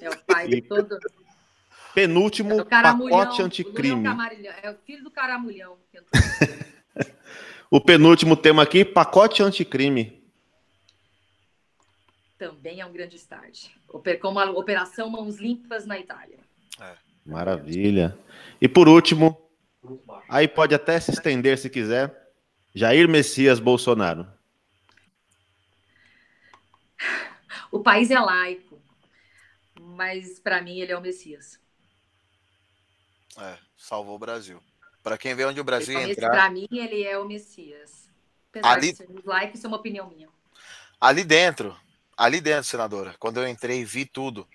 É o pai de todo. Penúltimo, o caramulhão, pacote anticrime. É o filho do caramulhão. O penúltimo tema aqui, pacote anticrime. Também é um grande start. Como a Operação Mãos Limpas na Itália. Maravilha. E por último, aí pode até se estender se quiser, Jair Messias Bolsonaro. O país é laico, mas para mim ele é o Messias. Salvou o Brasil. Para quem vê onde o Brasil entrar. Para mim ele é o Messias. Apesar de ser laico, isso é uma opinião minha. Ali dentro, senadora, quando eu entrei e vi tudo,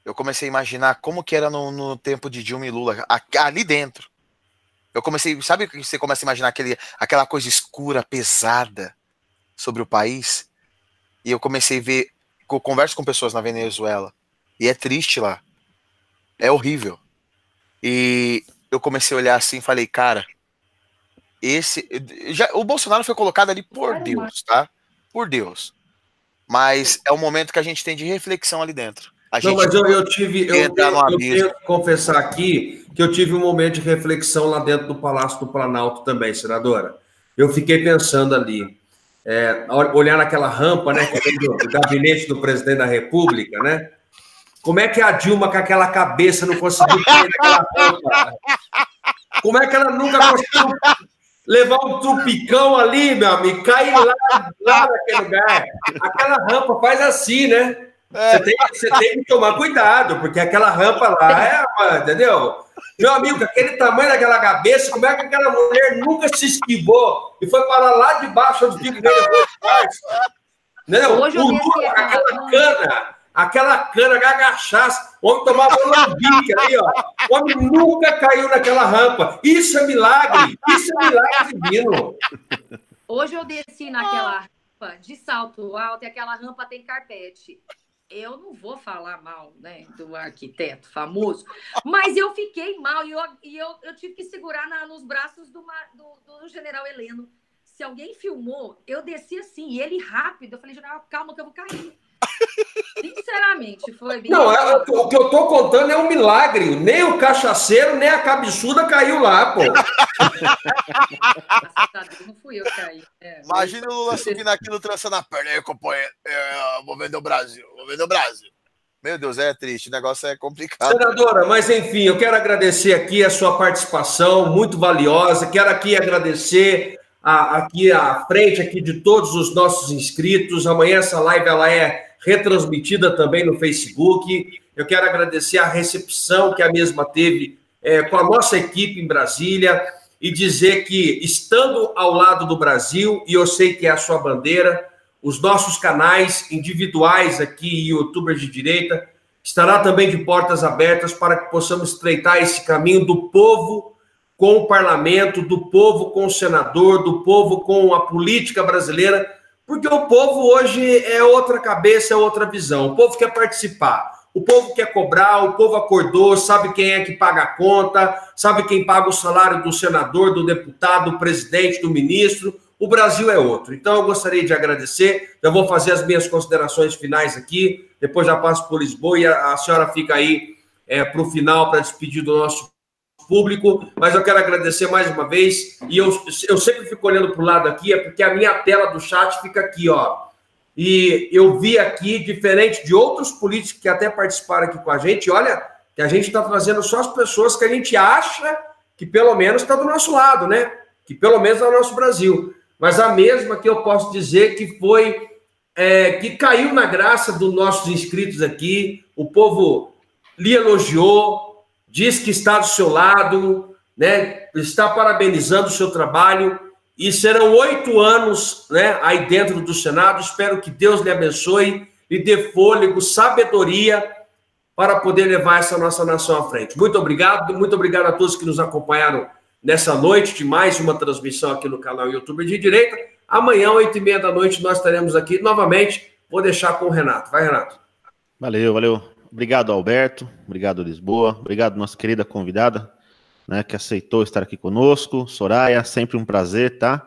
eu comecei a imaginar como que era no tempo de Dilma e Lula, ali dentro. Eu comecei, sabe o que você começa a imaginar? Aquela coisa escura, pesada sobre o país? E eu comecei a ver, eu converso com pessoas na Venezuela, e é triste lá. É horrível. E eu comecei a olhar assim e falei, cara, o Bolsonaro foi colocado ali por Deus, tá? Por Deus. Mas é um momento que a gente tem de reflexão ali dentro. Mas eu tenho que confessar aqui que eu tive um momento de reflexão lá dentro do Palácio do Planalto também, senadora. Eu fiquei pensando ali, olhar naquela rampa, né, que é do gabinete do presidente da República, né? Como é que a Dilma, com aquela cabeça, não conseguiu cair naquela rampa? Como é que ela nunca conseguiu levar um trupicão ali, meu amigo, cair lá naquele lugar? Aquela rampa faz assim, né? Você tem que tomar cuidado, porque aquela rampa lá entendeu? Meu amigo, aquele tamanho daquela cabeça, como é que aquela mulher nunca se esquivou e foi parar lá de baixo onde fica aquele rosto? Não, Hoje eu o desci Lula, aquela cana agachada, o homem tomava um lambique aí, ó. O homem nunca caiu naquela rampa. Isso é milagre divino. Hoje eu desci naquela rampa de salto alto e aquela rampa tem carpete. Eu não vou falar mal, né, do arquiteto famoso, mas eu fiquei mal e eu tive que segurar nos braços do general Heleno. Se alguém filmou, eu desci assim, e ele rápido, eu falei, general, calma que eu vou cair. Sinceramente, foi bem. Não, o que eu tô contando é um milagre. Nem o cachaceiro, nem a cabeçuda caiu lá, pô. Não fui eu que caí. Imagina o Lula subindo aquilo, trançando a perna. Aí, companheiro, vou vender o Brasil. Meu Deus, é triste, o negócio é complicado. Senadora, mas enfim, eu quero agradecer aqui a sua participação, muito valiosa. Quero aqui agradecer aqui à frente aqui de todos os nossos inscritos. Amanhã essa live ela é retransmitida também no Facebook. Eu quero agradecer a recepção que a mesma teve com a nossa equipe em Brasília e dizer que, estando ao lado do Brasil, e eu sei que é a sua bandeira, os nossos canais individuais aqui, youtubers de direita, estará também de portas abertas para que possamos estreitar esse caminho do povo com o parlamento, do povo com o senador, do povo com a política brasileira, porque o povo hoje é outra cabeça, é outra visão. O povo quer participar, o povo quer cobrar, o povo acordou, sabe quem é que paga a conta, sabe quem paga o salário do senador, do deputado, do presidente, do ministro. O Brasil é outro. Então, eu gostaria de agradecer. Já vou fazer as minhas considerações finais aqui. Depois já passo por Lisboa e a senhora fica aí para o final para despedir do nosso público. Mas eu quero agradecer mais uma vez. E eu sempre fico olhando para o lado aqui, é porque a minha tela do chat fica aqui, ó. E eu vi aqui, diferente de outros políticos que até participaram aqui com a gente, olha, que a gente está trazendo só as pessoas que a gente acha que pelo menos está do nosso lado, né? Que pelo menos é o nosso Brasil. Mas a mesma que eu posso dizer que foi, que caiu na graça dos nossos inscritos aqui, o povo lhe elogiou, diz que está do seu lado, né? Está parabenizando o seu trabalho, e serão 8 anos, né, aí dentro do Senado. Espero que Deus lhe abençoe, lhe dê fôlego, sabedoria, para poder levar essa nossa nação à frente. Muito obrigado a todos que nos acompanharam nessa noite de mais uma transmissão aqui no canal YouTube de Direita. Amanhã, 8h30 da noite, nós estaremos aqui novamente. Vou deixar com o Renato. Vai, Renato. Valeu. Obrigado, Alberto. Obrigado, Lisboa. Obrigado, nossa querida convidada, né, que aceitou estar aqui conosco. Soraya, sempre um prazer, tá?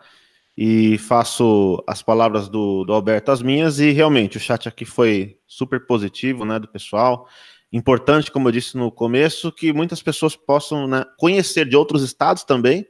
E faço as palavras do Alberto as minhas, e realmente o chat aqui foi super positivo, né, do pessoal. Importante, como eu disse no começo, que muitas pessoas possam, né, conhecer de outros estados também,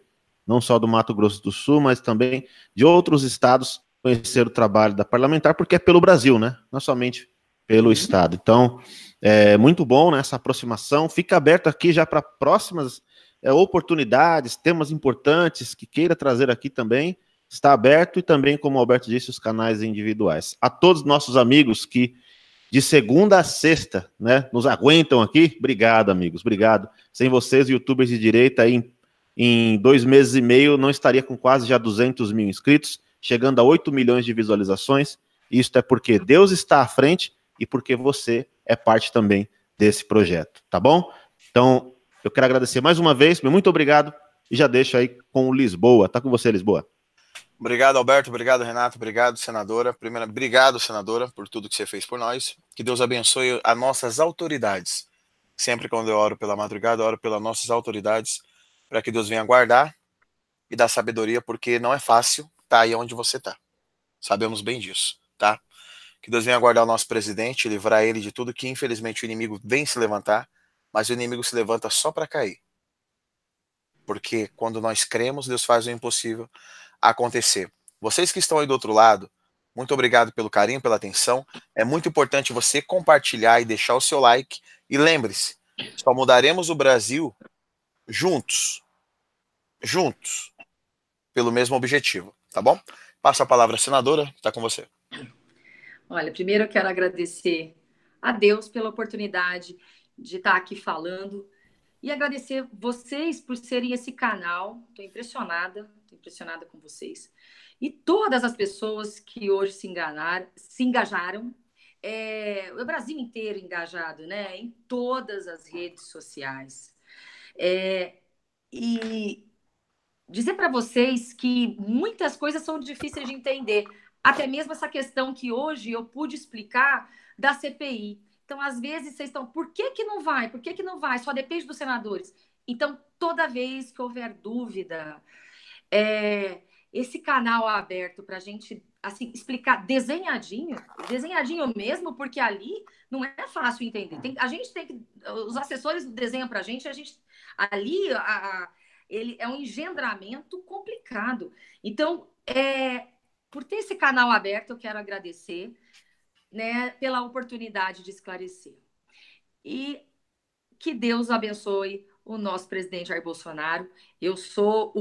não só do Mato Grosso do Sul, mas também de outros estados, conhecer o trabalho da parlamentar, porque é pelo Brasil, né? Não somente pelo estado. Então, é muito bom, né, essa aproximação. Fica aberto aqui já para próximas oportunidades, temas importantes que queira trazer aqui também. Está aberto, e também, como o Alberto disse, os canais individuais. A todos os nossos amigos que de segunda a sexta, né, nos aguentam aqui, obrigado, amigos, obrigado. Sem vocês, youtubers de direita, aí em 2 meses e meio, não estaria com quase já 200 mil inscritos, chegando a 8 milhões de visualizações. Isso é porque Deus está à frente e porque você é parte também desse projeto, tá bom? Então, eu quero agradecer mais uma vez, muito obrigado, e já deixo aí com o Lisboa. Tá com você, Lisboa. Obrigado, Alberto. Obrigado, Renato. Obrigado, senadora. Obrigado, senadora, por tudo que você fez por nós. Que Deus abençoe as nossas autoridades. Sempre quando eu oro pela madrugada, eu oro pelas nossas autoridades, para que Deus venha guardar e dar sabedoria, porque não é fácil estar aí onde você está. Sabemos bem disso, tá? Que Deus venha guardar o nosso presidente, livrar ele de tudo, que infelizmente o inimigo vem se levantar, mas o inimigo se levanta só para cair. Porque quando nós cremos, Deus faz o impossível acontecer. Vocês que estão aí do outro lado, muito obrigado pelo carinho, pela atenção. É muito importante você compartilhar e deixar o seu like. E lembre-se, só mudaremos o Brasil juntos, pelo mesmo objetivo, tá bom? Passo a palavra à senadora, tá com você. Olha, primeiro eu quero agradecer a Deus pela oportunidade de estar aqui falando. E agradecer vocês por serem esse canal. Estou impressionada com vocês. E todas as pessoas que hoje se engajaram, o Brasil inteiro engajado, né? Em todas as redes sociais. E dizer para vocês que muitas coisas são difíceis de entender. Até mesmo essa questão que hoje eu pude explicar da CPI. Então, às vezes, vocês estão... Por que não vai? Por que não vai? Só depende dos senadores. Então, toda vez que houver dúvida, esse canal aberto para a gente assim, explicar desenhadinho mesmo, porque ali não é fácil entender. A gente tem que... Os assessores desenham para a gente ali... ele é um engendramento complicado. Então, por ter esse canal aberto, eu quero agradecer, né, pela oportunidade de esclarecer. E que Deus abençoe o nosso presidente Jair Bolsonaro. Eu sou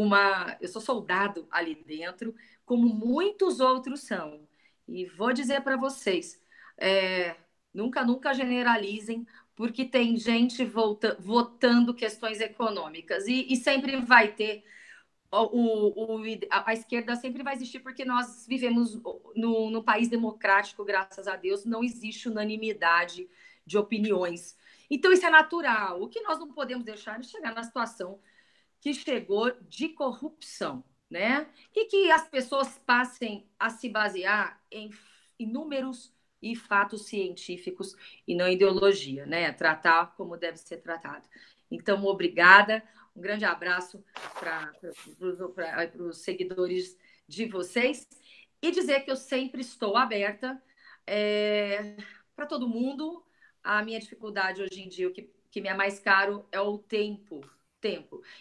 soldado ali dentro, como muitos outros são. E vou dizer para vocês, nunca generalizem, porque tem gente votando questões econômicas. E sempre vai ter... a esquerda sempre vai existir, porque nós vivemos no país democrático, graças a Deus, não existe unanimidade de opiniões. Então, isso é natural. O que nós não podemos deixar é chegar na situação que chegou de corrupção, né? E que as pessoas passem a se basear em números e fatos científicos e não ideologia, né? Tratar como deve ser tratado. Então, obrigada. Um grande abraço para os seguidores de vocês e dizer que eu sempre estou aberta para todo mundo. A minha dificuldade hoje em dia, o que me é mais caro é o tempo.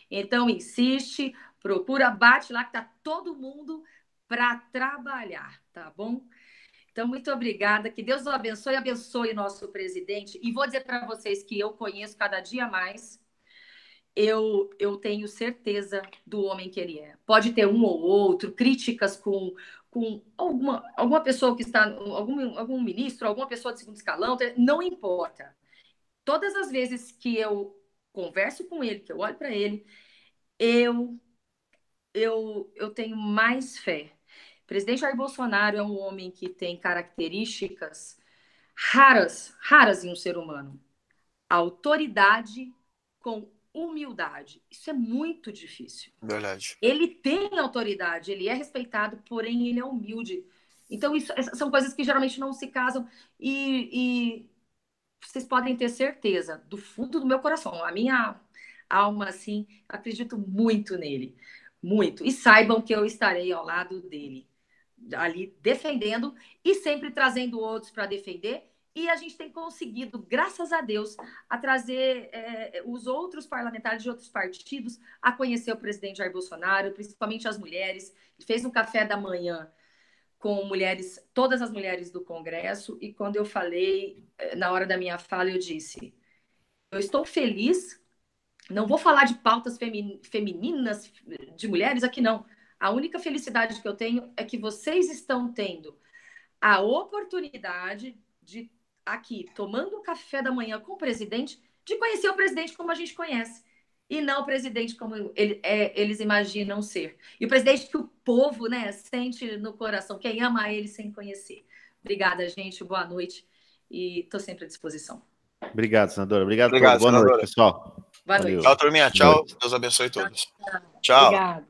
Então, insiste, procura, bate lá que está todo mundo para trabalhar, tá bom? Então, muito obrigada. Que Deus o abençoe nosso presidente. E vou dizer para vocês que eu conheço cada dia mais. Eu tenho certeza do homem que ele é. Pode ter um ou outro, críticas com alguma pessoa que está, algum ministro, alguma pessoa de segundo escalão, não importa. Todas as vezes que eu converso com ele, que eu olho para ele, eu tenho mais fé. O presidente Jair Bolsonaro é um homem que tem características raras em um ser humano. Autoridade com humildade. Isso é muito difícil. Verdade. Ele tem autoridade, ele é respeitado, porém ele é humilde. Então, são coisas que geralmente não se casam. E vocês podem ter certeza, do fundo do meu coração, a minha alma, assim, acredito muito nele. Muito. E saibam que eu estarei ao lado dele, ali defendendo e sempre trazendo outros para defender. E a gente tem conseguido, graças a Deus, a trazer os outros parlamentares de outros partidos a conhecer o presidente Jair Bolsonaro, principalmente as mulheres. Ele fez um café da manhã com mulheres, todas as mulheres do Congresso, e quando eu falei, na hora da minha fala, eu disse: eu estou feliz, não vou falar de pautas femininas, de mulheres aqui não. A única felicidade que eu tenho é que vocês estão tendo a oportunidade de, aqui, tomando um café da manhã com o presidente, de conhecer o presidente como a gente conhece, e não o presidente como eles imaginam ser. E o presidente que o povo, né, sente no coração, quem ama ele sem conhecer. Obrigada, gente, boa noite, e estou sempre à disposição. Obrigado, senadora. Obrigado, boa noite, pessoal. Boa noite. Tchau, turminha. Tchau. Deus abençoe todos. Tchau. Obrigada.